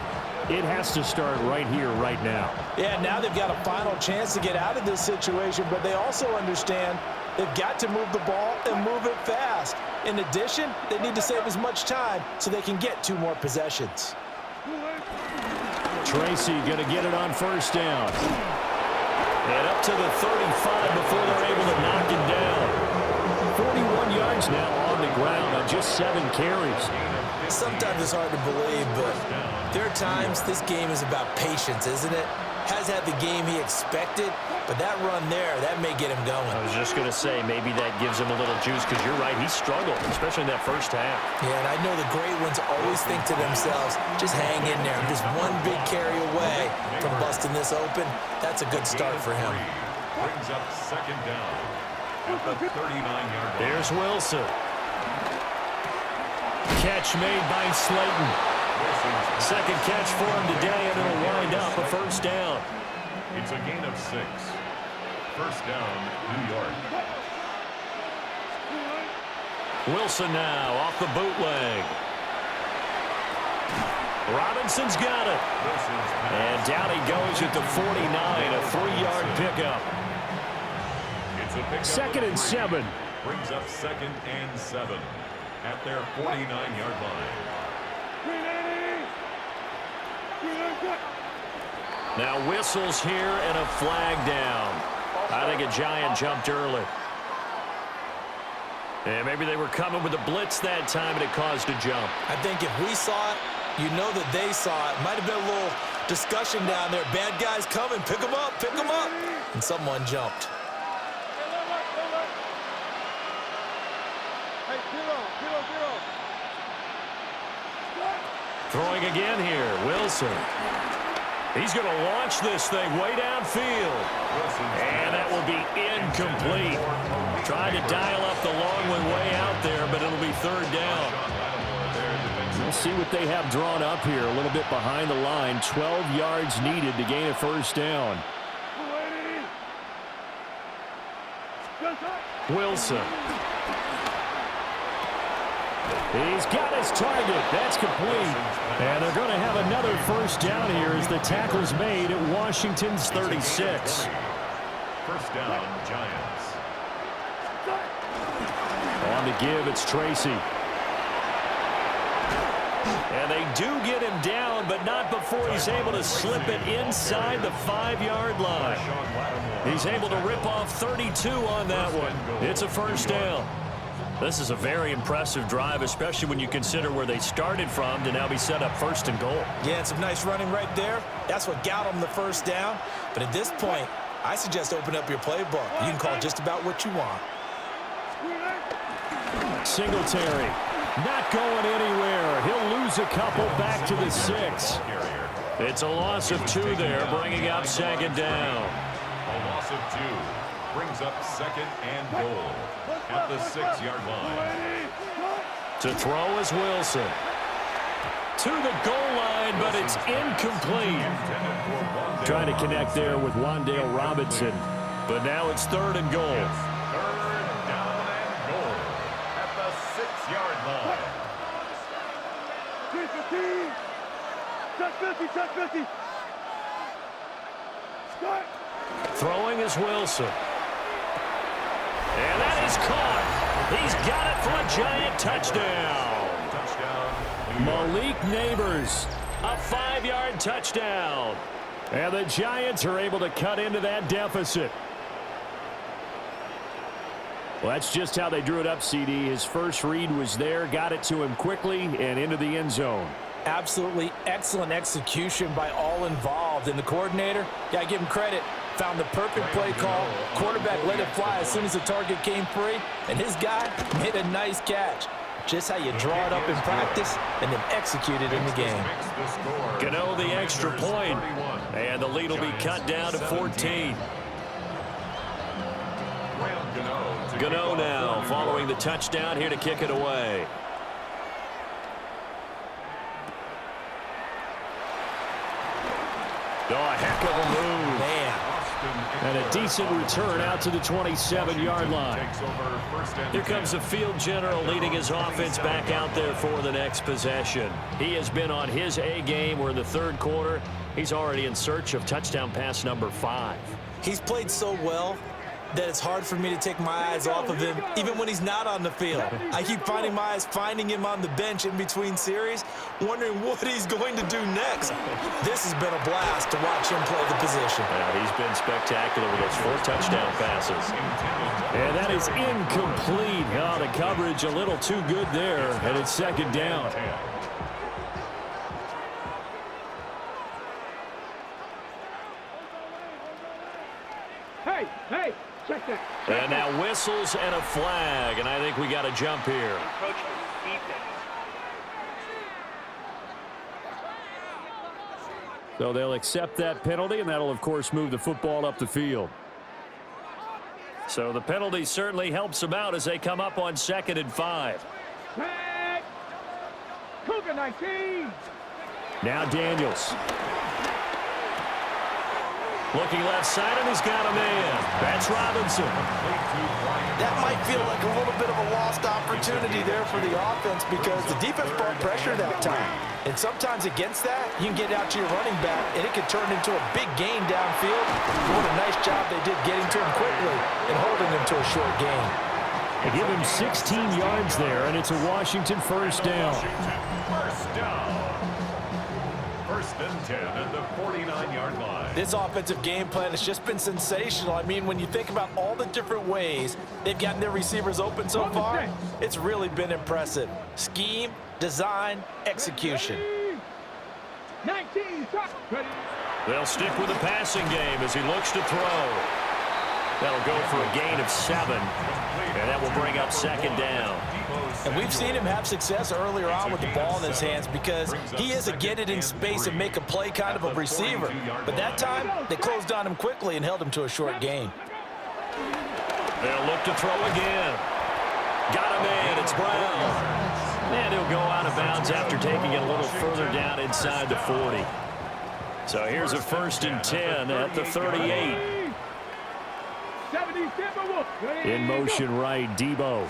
it has to start right here, right now. Yeah, now they've got a final chance to get out of this situation, but they also understand they've got to move the ball and move it fast. In addition, they need to save as much time so they can get 2 more possessions. Tracy going to get it on 1st down. And up to the 35 before they're able to knock it down. 41 yards now on the ground on just 7 carries. Sometimes it's hard to believe, but there are times this game is about patience, isn't it? Has had the game he expected, but that run there, that may get him going. I was just going to say, maybe that gives him a little juice, because you're right, he struggled, especially in that first half. Yeah, and I know the great ones always think to themselves, just hang in there. I'm just one big carry away from busting this open. That's a good start for him. Brings up 2nd down at the 39-yard line. There's Wilson. Catch made by Slayton. Second catch for him today, and it'll wind up a 1st down. It's a gain of 6. 1st down, New York. Wilson now off the bootleg. Robinson's got it. And down he goes at the 49, a 3-yard pickup. It's a pickup. 2nd and 7. Brings up 2nd and 7 at their 49-yard line. Now whistles here and a flag down. I think a Giant jumped early. And maybe they were coming with a blitz that time and it caused a jump. I think if we saw it, you know that they saw it. Might have been a little discussion down there. Bad guys coming. Pick them up. Pick them up. And someone jumped. Throwing again here, Wilson. He's going to launch this thing way downfield. And that will be incomplete. Trying to dial up the long one way out there, but it'll be 3rd down. We'll see what they have drawn up here. A little bit behind the line. 12 yards needed to gain a 1st down. Wilson. He's got his target. That's complete. And they're going to have another 1st down here as the tackle's made at Washington's 36. 1st down, Giants. On the give, it's Tracy. And they do get him down, but not before he's able to slip it inside the 5-yard line. He's able to rip off 32 on that one. It's a 1st down. This is a very impressive drive, especially when you consider where they started from to now be set up 1st and goal. Yeah, and some nice running right there. That's what got them the 1st down. But at this point, I suggest open up your playbook. You can call just about what you want. Singletary not going anywhere. He'll lose a couple back to the 6. It's a loss of 2 there, bringing up 2nd down. A loss of 2 brings up 2nd and goal at the 6-yard line. To throw is Wilson. to the goal line, but it's incomplete. Trying to connect there with Wandale Robinson. But now it's 3rd and goal. Third down and goal at the 6-yard line. 315. Touch 50, touch 50. Start. Throwing is Wilson. And that is caught. He's got it for a giant touchdown. Malik Neighbors. A 5-yard touchdown. And the Giants are able to cut into that deficit. Well, that's just how they drew it up, CD. His first read was there, got it to him quickly, and into the end zone. Absolutely excellent execution by all involved. And the coordinator, got to give him credit, found the perfect play call. Quarterback let it fly as soon as the target came free, and his guy made a nice catch. Just how you draw it up in practice and then execute it in the game. Gano the extra point, and the lead will be cut down to 14. Gano now following the touchdown here to kick it away. Oh, a heck of a move. Man. And a decent return out to the 27-yard line. Here comes the field general leading his offense back out there for the next possession. He has been on his A game. We're in the 3rd quarter. He's already in search of touchdown pass number 5. He's played so well that it's hard for me to take my eyes off of him, even when he's not on the field. I keep finding my eyes finding him on the bench in between series, wondering what he's going to do next. This has been a blast to watch him play the position. Yeah, he's been spectacular with those 4 touchdown passes. And that is incomplete. Oh, the coverage a little too good there, and it's 2nd down. Hey, check that. And now whistles and a flag, and I think we got a jump here. Encroachment defense. So they'll accept that penalty, and that'll, of course, move the football up the field. So the penalty certainly helps them out as they come up on 2nd and 5. Tag. Cougar 19. Now Daniels. Looking left side, and he's got a man. That's Robinson. That might feel like a little bit of a lost opportunity there for the offense because the defense brought pressure that time. And sometimes against that, you can get out to your running back, and it could turn into a big gain downfield. What a nice job they did getting to him quickly and holding him to a short gain. They give him 16 yards there, and it's a Washington 1st down. First down. 1st and 10 at the 49-yard line. This offensive game plan has just been sensational. I mean, when you think about all the different ways they've gotten their receivers open so far, it's really been impressive. Scheme, design, execution. 19, ready. They'll stick with the passing game as he looks to throw. That'll go for a gain of 7, and that will bring up 2nd down. And we've seen him have success earlier on with the ball in his hands because he is a get it in space and make a play kind of a receiver. But that time, they closed on him quickly and held him to a short gain. They'll look to throw again. Got a man. It's Brown. And he'll go out of bounds after taking it a little further down inside the 40. So here's a 1st and 10 at the 38. In motion right, Debo.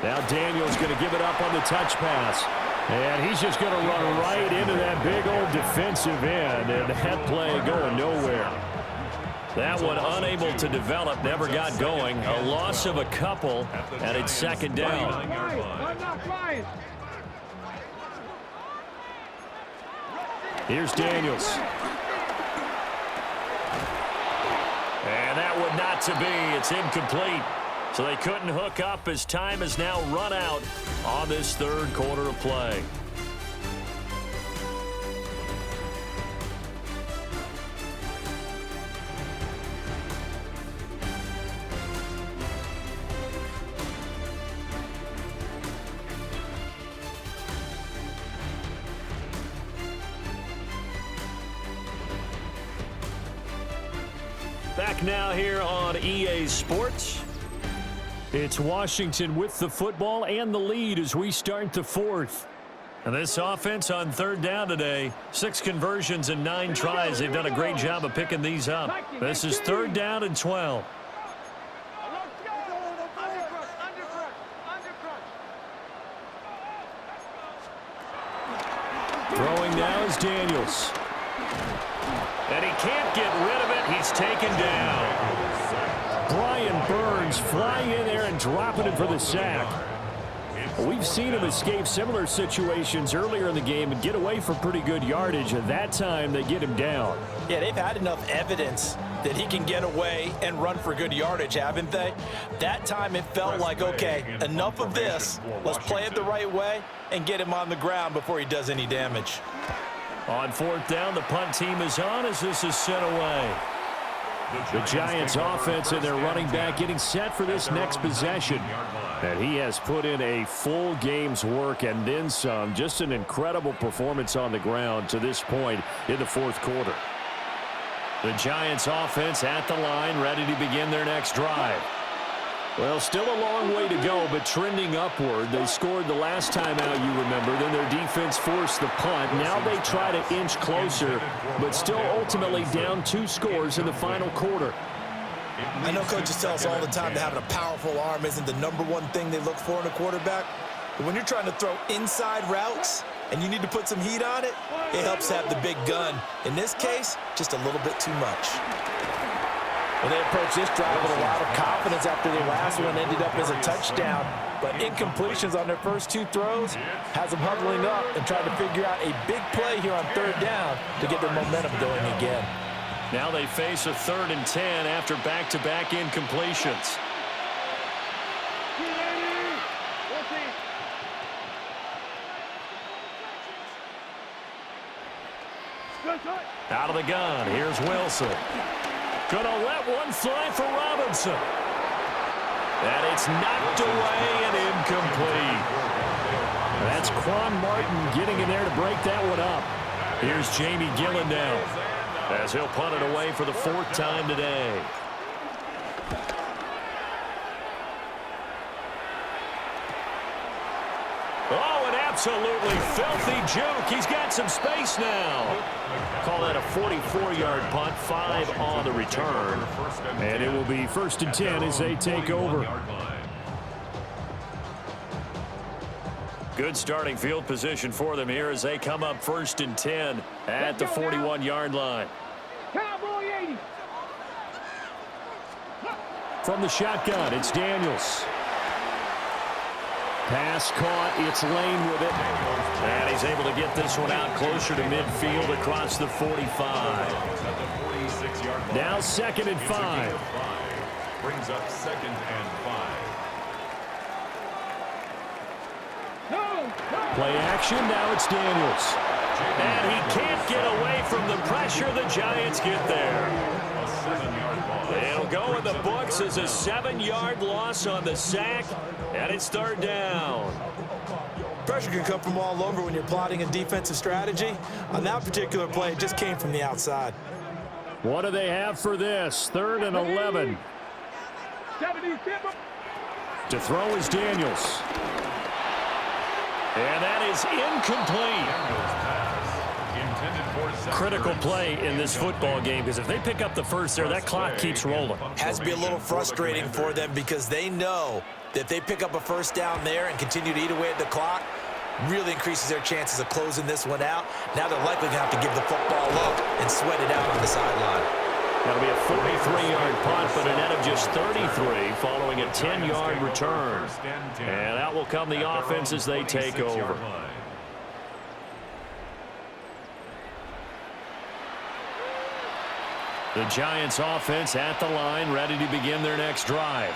Now Daniels going to give it up on the touch pass. And he's just going to run right into that big old defensive end. And that play going nowhere. That one unable to develop, never got going. A loss of a couple, and it's 2nd down. I'm not flying. Here's Daniels. And that one not to be. It's incomplete. So they couldn't hook up as time has now run out on this 3rd quarter of play. Back now here on EA Sports. It's Washington with the football and the lead as we start the 4th. And this offense on third down today, 6 conversions and 9 tries. They've done a great job of picking these up. This is third down and 12. Throwing now is Daniels. And he can't get rid of it. He's taken down. Brian Burns flying in there and dropping it for the sack. We've seen him escape similar situations earlier in the game and get away for pretty good yardage, and that time they get him down. Yeah, they've had enough evidence that he can get away and run for good yardage, haven't they? That time it felt like, okay, enough of this. Let's play it the right way and get him on the ground before he does any damage. On fourth down, the punt team is on as this is sent away. The Giants offense and their running back getting set for this next possession. And he has put in a full game's work and then some. Just an incredible performance on the ground to this point in the fourth quarter. The Giants offense at the line, ready to begin their next drive. Well, still a long way to go, but trending upward. They scored the last time out, you remember. Then their defense forced the punt. Now they try to inch closer, but still ultimately down 2 scores in the final quarter. I know coaches tell us all the time that having a powerful arm isn't the #1 thing they look for in a quarterback. But when you're trying to throw inside routes and you need to put some heat on it, it helps to have the big gun. In this case, just a little bit too much. Well, they approached this drive with a lot of confidence after their last one ended up as a touchdown. But incompletions on their first 2 throws has them huddling up and trying to figure out a big play here on third down to get their momentum going again. Now they face a 3rd and 10 after back-to-back incompletions. Out of the gun, here's Wilson. Gonna let one fly for Robinson. And it's knocked away and incomplete. That's Quan Martin getting in there to break that one up. Here's Jamie Gillen now, as he'll punt it away for the 4th time today. Oh, an absolutely filthy juke. He's got some space now. Call that a 44-yard punt, 5 on the return. And it will be 1st and 10 as they take over. Good starting field position for them here as they come up 1st and 10 at the 41-yard line. Cowboy 80. From the shotgun, it's Daniels. Pass caught, it's Lane with it. And he's able to get this one out closer to midfield across the 45. Now 2nd and 5. Brings up 2nd and 5. Play action, now it's Daniels. And he can't get away from the pressure. The Giants get there. A 7-yard loss. It'll go in the books as a 7-yard loss on the sack. And it's 3rd down. Pressure can come from all over when you're plotting a defensive strategy. On that particular play, it just came from the outside. What do they have for this? 3rd and 11. To throw is Daniels. And that is incomplete. Critical play in this football game, because if they pick up the first there, that clock keeps rolling. Has to be a little frustrating for them because they know that if they pick up a first down there and continue to eat away at the clock, really increases their chances of closing this one out. Now they're likely going to have to give the football up and sweat it out on the sideline. That'll be a 43-yard punt, but a net of just 33 following a 10-yard return. And out will come the offense as they take over. The Giants offense at the line, ready to begin their next drive.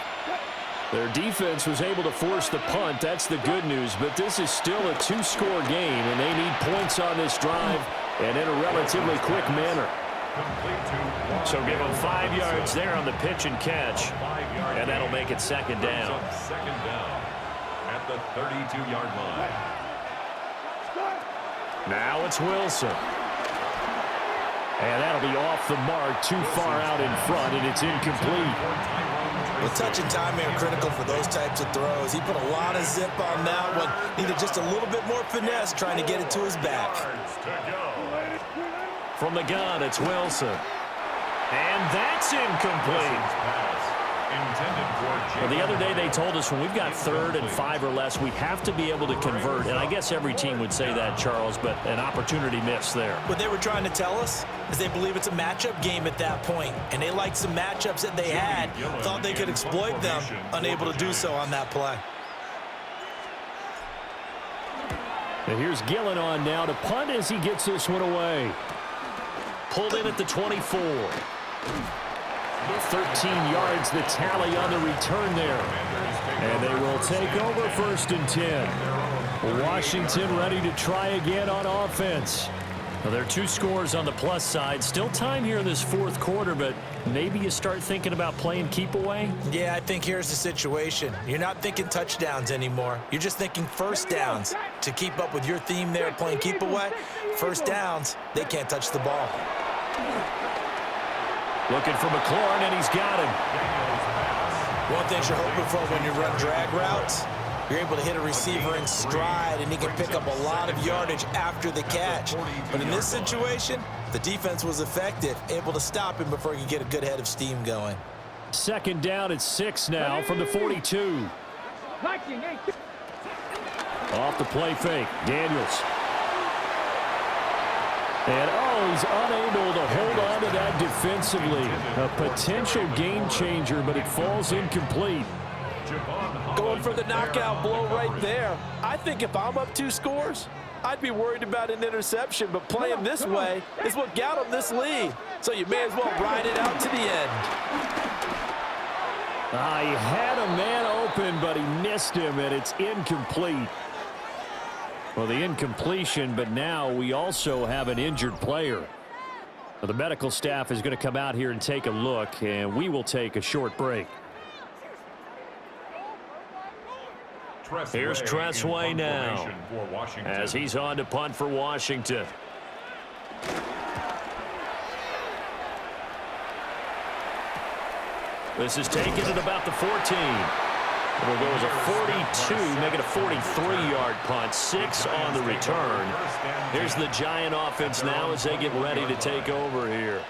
Their defense was able to force the punt. That's the good news, but this is still a 2-score game, and they need points on this drive and in a relatively quick manner. So give them 5 yards there on the pitch and catch, and that'll make it 2nd down. 2nd down at the 32-yard line. Now it's Wilson. And that'll be off the mark, too far out in front, and it's incomplete. Well, touch and timing are critical for those types of throws. He put a lot of zip on that one. Needed just a little bit more finesse trying to get it to his back. From the gun, it's Wilson. And that's incomplete. Well, the other day they told us when we've got 3rd and 5 or less, we have to be able to convert. And I guess every team would say that, Charles, but an opportunity missed there. What they were trying to tell us is they believe it's a matchup game at that point, and they liked some matchups that they had, thought they could exploit them, unable to do so on that play. And here's Gillen on now to punt as he gets this one away. Pulled in at the 24. 13 yards, the tally on the return there. And they will take over 1st and 10. Washington ready to try again on offense. Well, there are 2 scores on the plus side. Still time here in this 4th quarter, but maybe you start thinking about playing keep away? Yeah, I think here's the situation. You're not thinking touchdowns anymore. You're just thinking first downs. To keep up with your theme there playing keep away, first downs, they can't touch the ball. Looking for McLaurin, and he's got him. One thing you're hoping for when you run drag routes, you're able to hit a receiver in stride, and he can pick up a lot of yardage after the catch. But in this situation, the defense was effective, able to stop him before he could get a good head of steam going. 2nd down at 6 now from the 42. Off the play fake, Daniels. And, he's unable to hold on to that defensively. A potential game changer, but it falls incomplete. Going for the knockout blow right there. I think if I'm up 2 scores, I'd be worried about an interception, but playing this way is what got him this lead. So you may as well ride it out to the end. He had a man open, but he missed him, and it's incomplete. Well, the incompletion, but now we also have an injured player. Well, the medical staff is going to come out here and take a look, and we will take a short break. Here's Tressway now as he's on to punt for Washington. This is taken at about the 14. It'll go as a 42, make it a 43-yard punt, 6 on the return. Here's the Giant offense now as they get ready to take over here.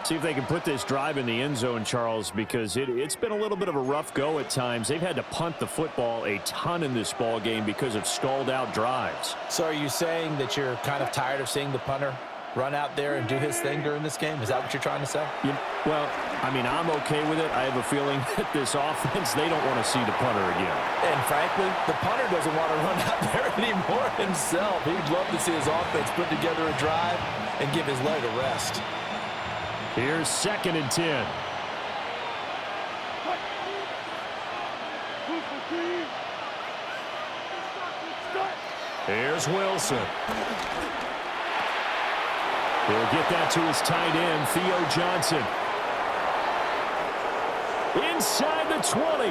See if they can put this drive in the end zone, Charles, because it's been a little bit of a rough go at times. They've had to punt the football a ton in this ball game because of stalled-out drives. So are you saying that you're kind of tired of seeing the punter run out there and do his thing during this game? Is that what you're trying to say? Well, I mean, I'm okay with it. I have a feeling that this offense, they don't want to see the punter again. And frankly, the punter doesn't want to run out there anymore himself. He'd love to see his offense put together a drive and give his leg a rest. Here's 2nd and 10. Here's Wilson. He'll get that to his tight end, Theo Johnson. Inside the 20.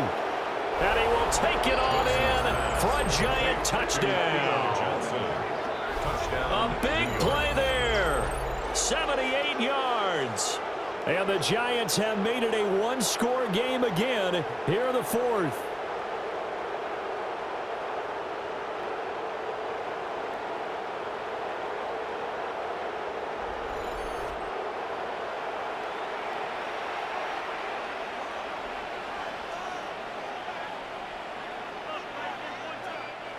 And he will take it on in for a Giant touchdown. A big play there. 78 yards. And the Giants have made it a one-score game again here in the 4th.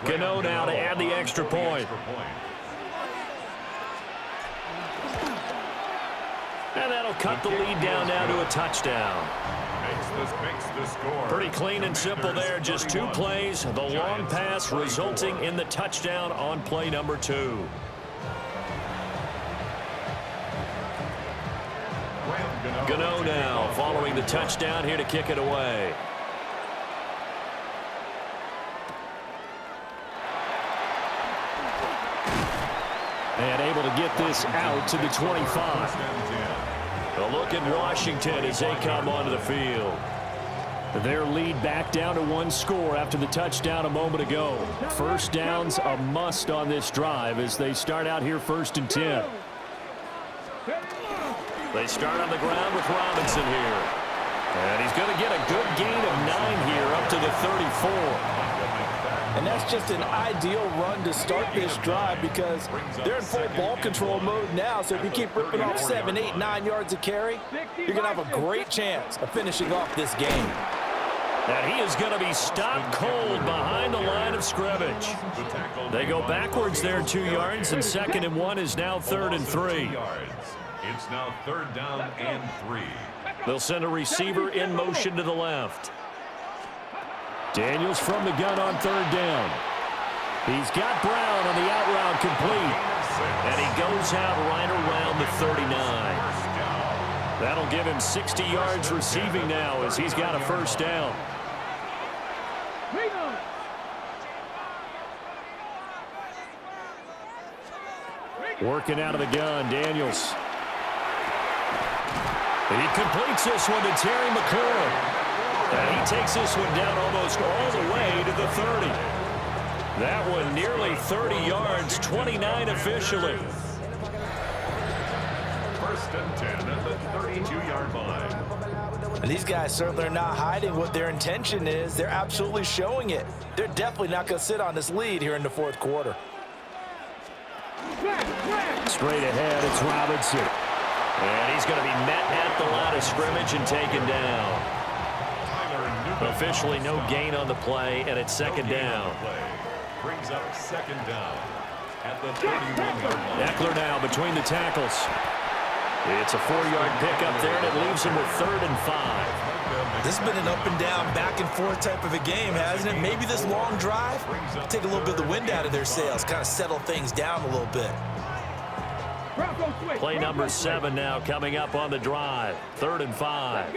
Gano now to add the extra point. And that'll cut the lead down now to a touchdown. Pretty clean and simple there. Just 2 plays. The long pass resulting in the touchdown on play number 2. Gano now following the touchdown here to kick it away. And able to get this out to the 25. A look at Washington as they come onto the field. Their lead back down to 1 score after the touchdown a moment ago. First down's a must on this drive as they start out here 1st and 10. They start on the ground with Robinson here. And he's going to get a good gain of 9 here up to the 34. And that's just an ideal run to start this drive because they're in full ball control mode now. So if you keep ripping off 7, 8, 9 yards of carry, you're going to have a great chance of finishing off this game. And he is going to be stopped cold behind the line of scrimmage. They go backwards there 2 yards, and 2nd and 1 is now 3rd and 3. It's now 3rd down and 3. They'll send a receiver in motion to the left. Daniels from the gun on 3rd down. He's got Brown on the out route complete. And he goes out right around the 39. That'll give him 60 yards receiving now as he's got a 1st down. Working out of the gun, Daniels. He completes this one to Terry McLaurin. And he takes this one down almost all the way to the 30. That one nearly 30 yards, 29 officially. 1st and 10 at the 32-yard line. And these guys certainly are not hiding what their intention is. They're absolutely showing it. They're definitely not going to sit on this lead here in the 4th quarter. Straight ahead, it's Robinson. And he's going to be met at the line of scrimmage and taken down. Officially no gain on the play, and it's 2nd down. Brings up 2nd down at the 31-yard line. Eckler now between the tackles. It's a 4-yard pickup there, and it leaves him with 3rd and 5. This has been an up and down, back and forth type of a game, hasn't it? Maybe this long drive take a little bit of the wind out of their sails, kind of settle things down a little bit. Play number 7 now coming up on the drive. 3rd and 5.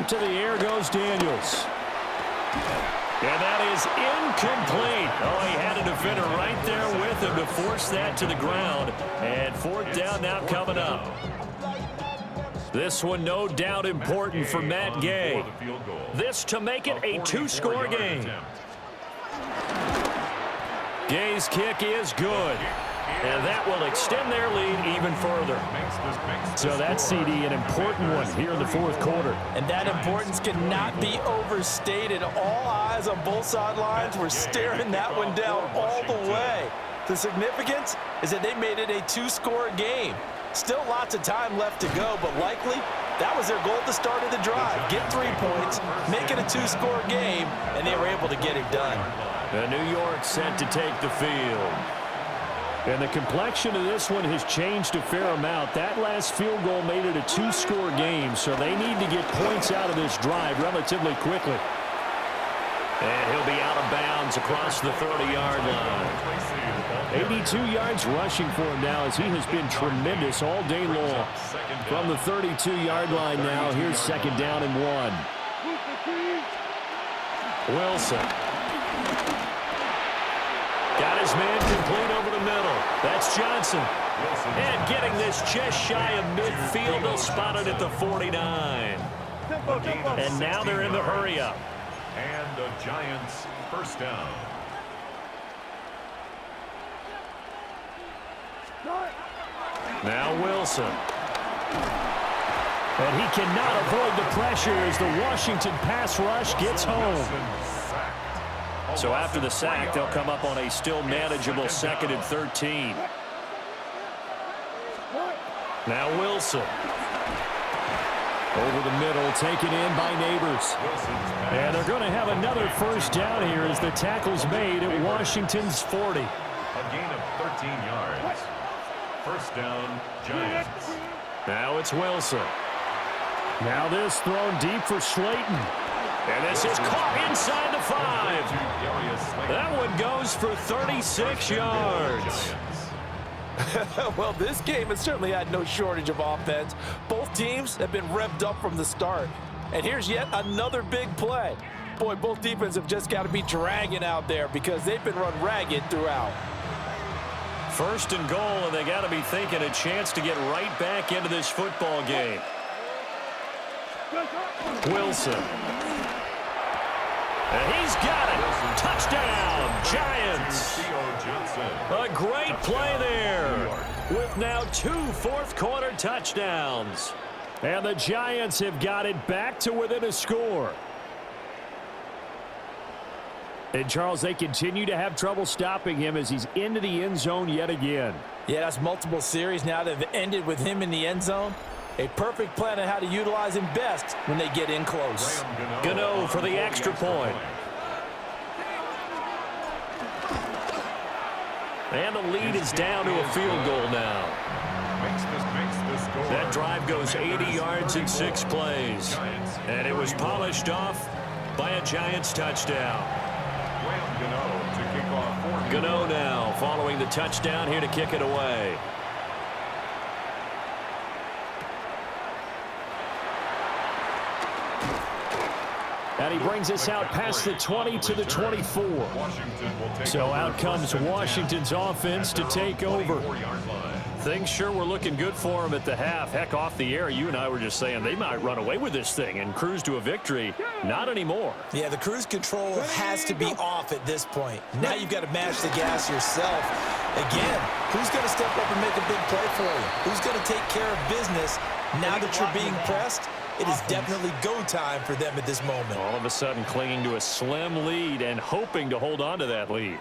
To the air goes Daniels. And that is incomplete. Oh, he had a defender right there with him to force that to the ground. And 4th down now coming up. This one no doubt important for Matt Gay. This to make it a 2-score game. Gay's kick is good. And that will extend their lead even further. So that CD, an important one here in the 4th quarter. And that importance cannot be overstated. All eyes on both sidelines were staring that one down all the way. The significance is that they made it a 2-score game. Still lots of time left to go, but likely that was their goal at the start of the drive. Get 3 points, make it a 2-score game, and they were able to get it done. And New York set to take the field. And the complexion of this one has changed a fair amount. That last field goal made it a 2-score game, so they need to get points out of this drive relatively quickly. And he'll be out of bounds across the 30-yard line. 82 yards rushing for him now as he has been tremendous all day long. From the 32-yard line now, here's 2nd down and 1. Wilson. Got his man complete over the middle. That's Johnson. And getting this just shy of midfield. They'll spot it at the 49. And now they're in the hurry-up. And the Giants 1st down. Now Wilson. And he cannot avoid the pressure as the Washington pass rush gets home. So after the sack, they'll come up on a still manageable 2nd and 13. Now Wilson. Over the middle, taken in by Neighbors. And they're going to have another 1st down here as the tackle's made at Washington's 40. A gain of 13 yards. 1st down, Giants. Now it's Wilson. Now this thrown deep for Slayton. And this is caught inside the 5. That one goes for 36 yards. Well, this game has certainly had no shortage of offense. Both teams have been revved up from the start. And here's yet another big play. Boy, both defenses have just got to be dragging out there because they've been run ragged throughout. 1st and goal, and they got to be thinking a chance to get right back into this football game. Wilson. And he's got it. Touchdown, Giants. A great play there with now 2 fourth-quarter touchdowns. And the Giants have got it back to within a score. And, Charles, they continue to have trouble stopping him as he's into the end zone yet again. Yeah, that's multiple series now that have ended with him in the end zone. A perfect plan on how to utilize him best when they get in close. Gano for the extra point. And the lead is down to a field goal now. That drive goes 80 yards in 6 plays. And it was polished off by a Giants touchdown. Gano now following the touchdown here to kick it away. And he brings us out past the 20 to the 24. So out comes Washington's offense to take over. Things sure were looking good for him at the half. Heck, off the air, you and I were just saying they might run away with this thing and cruise to a victory. Not anymore. Yeah, the cruise control has to be off at this point. Now you've got to mash the gas yourself. Again, who's going to step up and make a big play for you? Who's going to take care of business now that you're being pressed? It is definitely go time for them at this moment. All of a sudden clinging to a slim lead and hoping to hold on to that lead.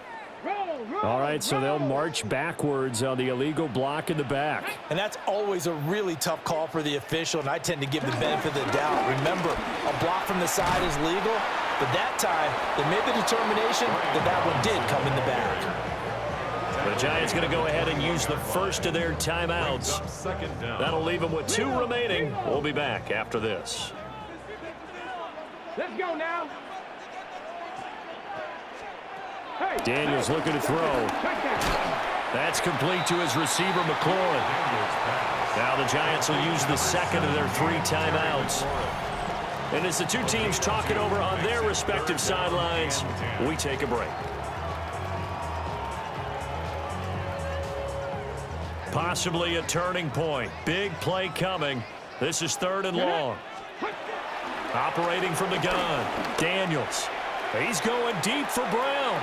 All right, so they'll march backwards on the illegal block in the back. And that's always a really tough call for the official, and I tend to give the benefit of the doubt. Remember, a block from the side is legal, but that time they made the determination that that one did come in the back. The Giants going to go ahead and use the first of their timeouts. That'll leave them with 2 remaining. We'll be back after this. Let's go now. Daniels looking to throw. That's complete to his receiver, McLaurin. Now the Giants will use the second of their 3 timeouts. And as the 2 teams talk it over on their respective sidelines, we take a break. Possibly a turning point. Big play coming. This is 3rd and long. Operating from the gun. Daniels. He's going deep for Brown.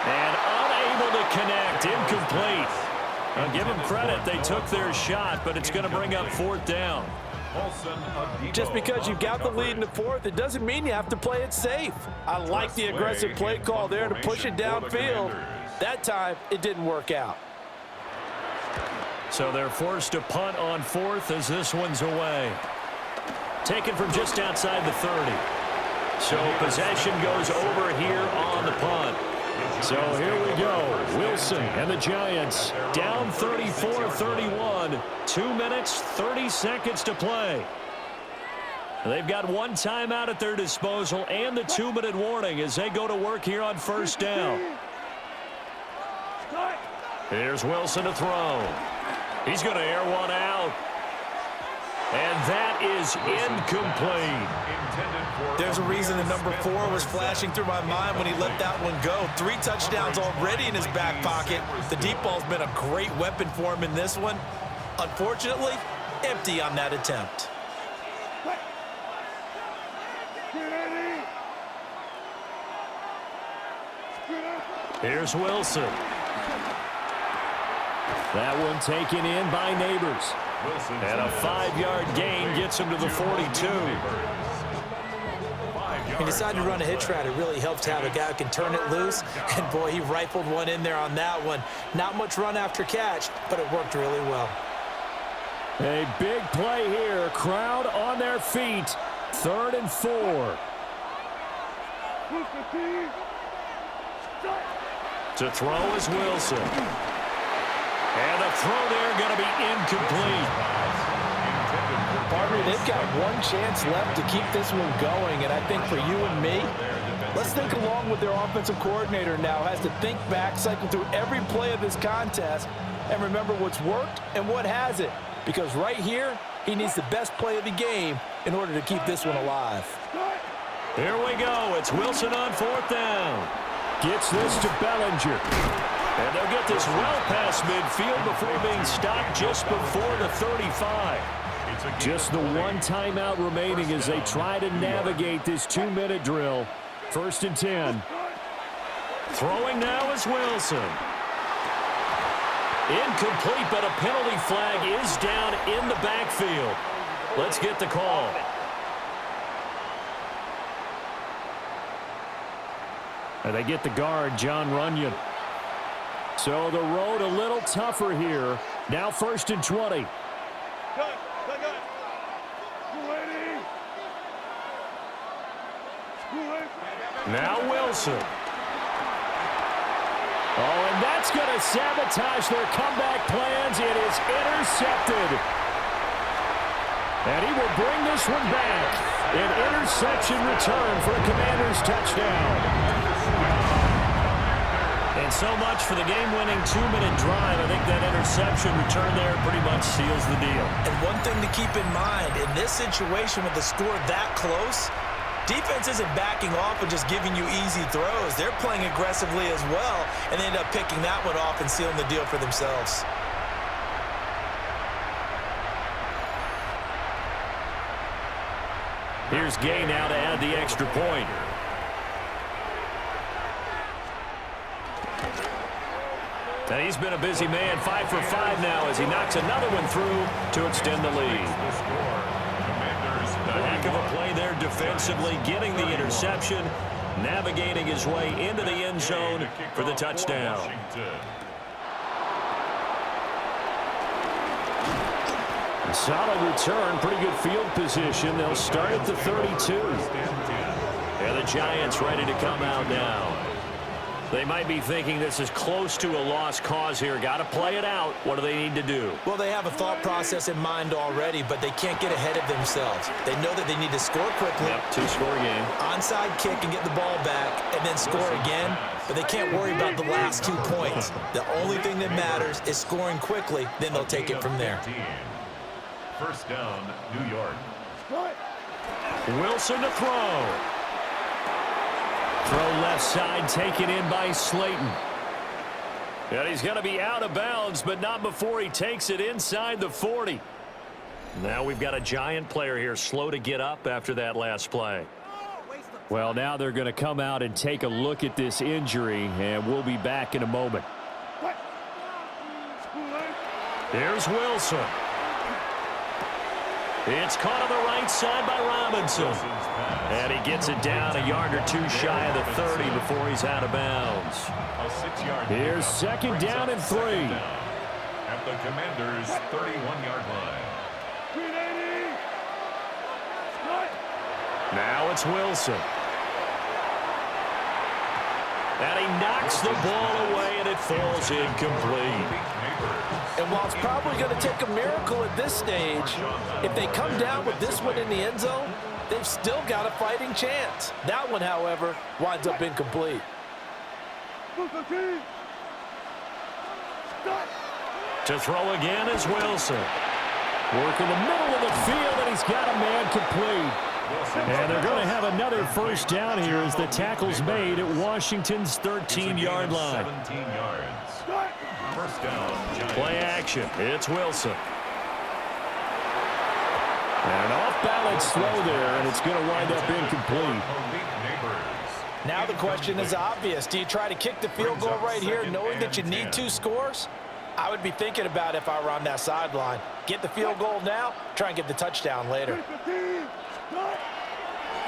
And unable to connect. Incomplete. I'll give them credit. They took their shot, but it's going to bring up 4th down. Just because you've got the lead in the 4th, it doesn't mean you have to play it safe. I like the aggressive play call there to push it downfield. That time, it didn't work out. So they're forced to punt on 4th as this one's away. Taken from just outside the 30. So possession goes over here on the punt. So here we go. Wilson and the Giants Down 34-31. 2 minutes, 30 seconds to play. They've got 1 timeout at their disposal and the 2-minute warning as they go to work here on 1st down. Here's Wilson to throw. He's going to air one out. And that is incomplete. There's a reason the number 4 was flashing through my mind when he let that one go. 3 touchdowns already in his back pocket. The deep ball's been a great weapon for him in this one. Unfortunately, empty on that attempt. Here's Wilson. That one taken in by Neighbors. And a 5-yard gain gets him to the 42. He decided to run a hitch route. It really helps to have a guy who can turn it loose. And, boy, he rifled one in there on that one. Not much run after catch, but it worked really well. A big play here. Crowd on their feet. 3rd and 4. To throw is Wilson. And the throw there going to be incomplete. Partner, they've got 1 chance left to keep this one going, and I think for you and me, let's think along with their offensive coordinator now. Has to think back, cycle through every play of this contest, and remember what's worked and what hasn't. Because right here, he needs the best play of the game in order to keep this one alive. Here we go. It's Wilson on 4th down. Gets this to Bellinger. And they'll get this well past midfield before being stopped just before the 35. Just the 1 timeout remaining as they try to navigate this 2-minute drill. 1st and 10. Throwing now is Wilson. Incomplete, but a penalty flag is down in the backfield. Let's get the call. And they get the guard, John Runyon. So the road a little tougher here. Now 1st and 20. Now Wilson. Oh, and that's going to sabotage their comeback plans. It is intercepted. And he will bring this one back. An interception return for a Commanders touchdown. And so much for the game-winning 2-minute drive. I think that interception return there pretty much seals the deal. And one thing to keep in mind, in this situation with the score that close, defense isn't backing off and just giving you easy throws. They're playing aggressively as well, and they end up picking that one off and sealing the deal for themselves. Here's Gay now to add the extra point. And he's been a busy man, 5 for 5 now as he knocks another one through to extend the lead. A heck of a play there defensively, getting the interception, navigating his way into the end zone for the touchdown. A solid return, pretty good field position. They'll start at the 32. And the Giants ready to come out now. They might be thinking this is close to a lost cause here. Got to play it out. What do they need to do? Well, they have a thought process in mind already, but they can't get ahead of themselves. They know that they need to score quickly. Yep, 2-score game. Onside kick and get the ball back and then score again, but they can't worry about the last 2 points. The only thing that matters is scoring quickly, then they'll take it from there. First down, New York. Wilson to throw. Throw left side, taken in by Slayton. And he's going to be out of bounds, but not before he takes it inside the 40. Now we've got a Giant player here slow to get up after that last play. Well, now they're going to come out and take a look at this injury, and we'll be back in a moment. Here's Wilson. It's caught on the right side by Robinson. And he gets it down a yard or two shy of the 30 before he's out of bounds. Here's 2nd down and 3. At the Commanders' 31-yard line. Now it's Wilson. And he knocks the ball away, and it falls incomplete. And while it's probably going to take a miracle at this stage, if they come down with this one in the end zone, they've still got a fighting chance. That one, however, winds up incomplete. To throw again is Wilson. Work in the middle of the field, and he's got a man complete. And they're going to have another 1st down here as the tackle's made at Washington's 13-yard line. 17 yards. First down, Giants. Play action. It's Wilson. And an off-balance throw there, and it's going to wind up incomplete. Now the question is obvious. Do you try to kick the field goal right here knowing that you need 2 scores? I would be thinking about it if I were on that sideline. Get the field goal now, try and get the touchdown later.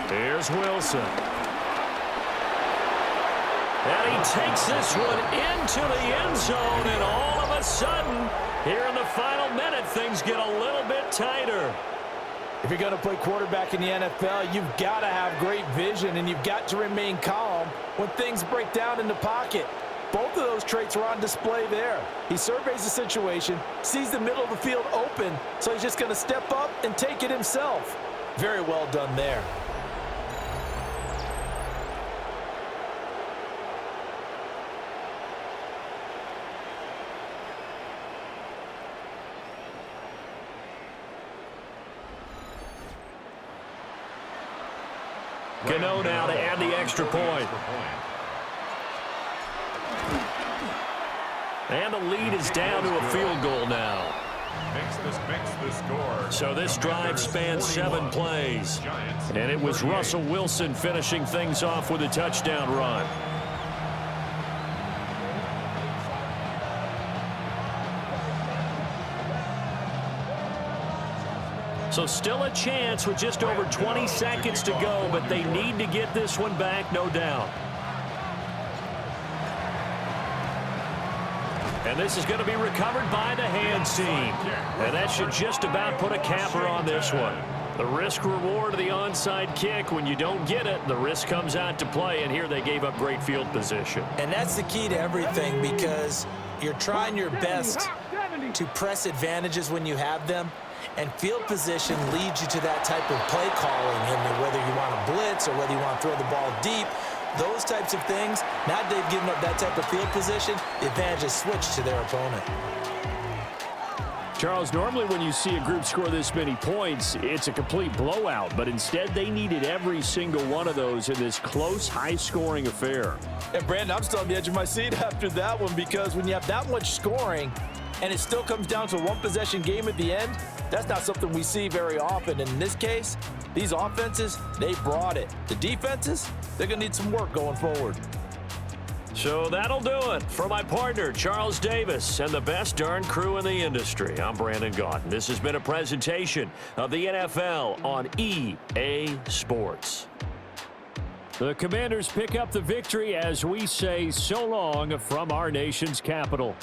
Here's Wilson. And he takes this one into the end zone, and all of a sudden, here in the final minute, things get a little bit tighter. If you're going to play quarterback in the NFL, you've got to have great vision, and you've got to remain calm when things break down in the pocket. Both of those traits are on display there. He surveys the situation, sees the middle of the field open, so he's just going to step up and take it himself. Very well done there. Gano now to add the extra point. And the lead is down to a field goal now. So this drive spans 7 plays. And it was Russell Wilson finishing things off with a touchdown run. So still a chance with just over 20 seconds to go, but they need to get this one back, no doubt. And this is going to be recovered by the hands team. And that should just about put a capper on this one. The risk-reward of the onside kick, when you don't get it, the risk comes out to play, and here they gave up great field position. And that's the key to everything, because you're trying your best to press advantages when you have them, and field position leads you to that type of play calling, and whether you want to blitz or whether you want to throw the ball deep, those types of things. Now they've given up that type of field position, the advantage is switched to their opponent. Charles, normally when you see a group score this many points, it's a complete blowout, but instead they needed every single one of those in this close, high-scoring affair. And Brandon, I'm still on the edge of my seat after that one, because when you have that much scoring and it still comes down to a one-possession game at the end, that's not something we see very often. And in this case, these offenses, they brought it. The defenses, they're going to need some work going forward. So that'll do it for my partner, Charles Davis, and the best darn crew in the industry. I'm Brandon Gaudin. This has been a presentation of the NFL on EA Sports. The Commanders pick up the victory as we say so long from our nation's capital.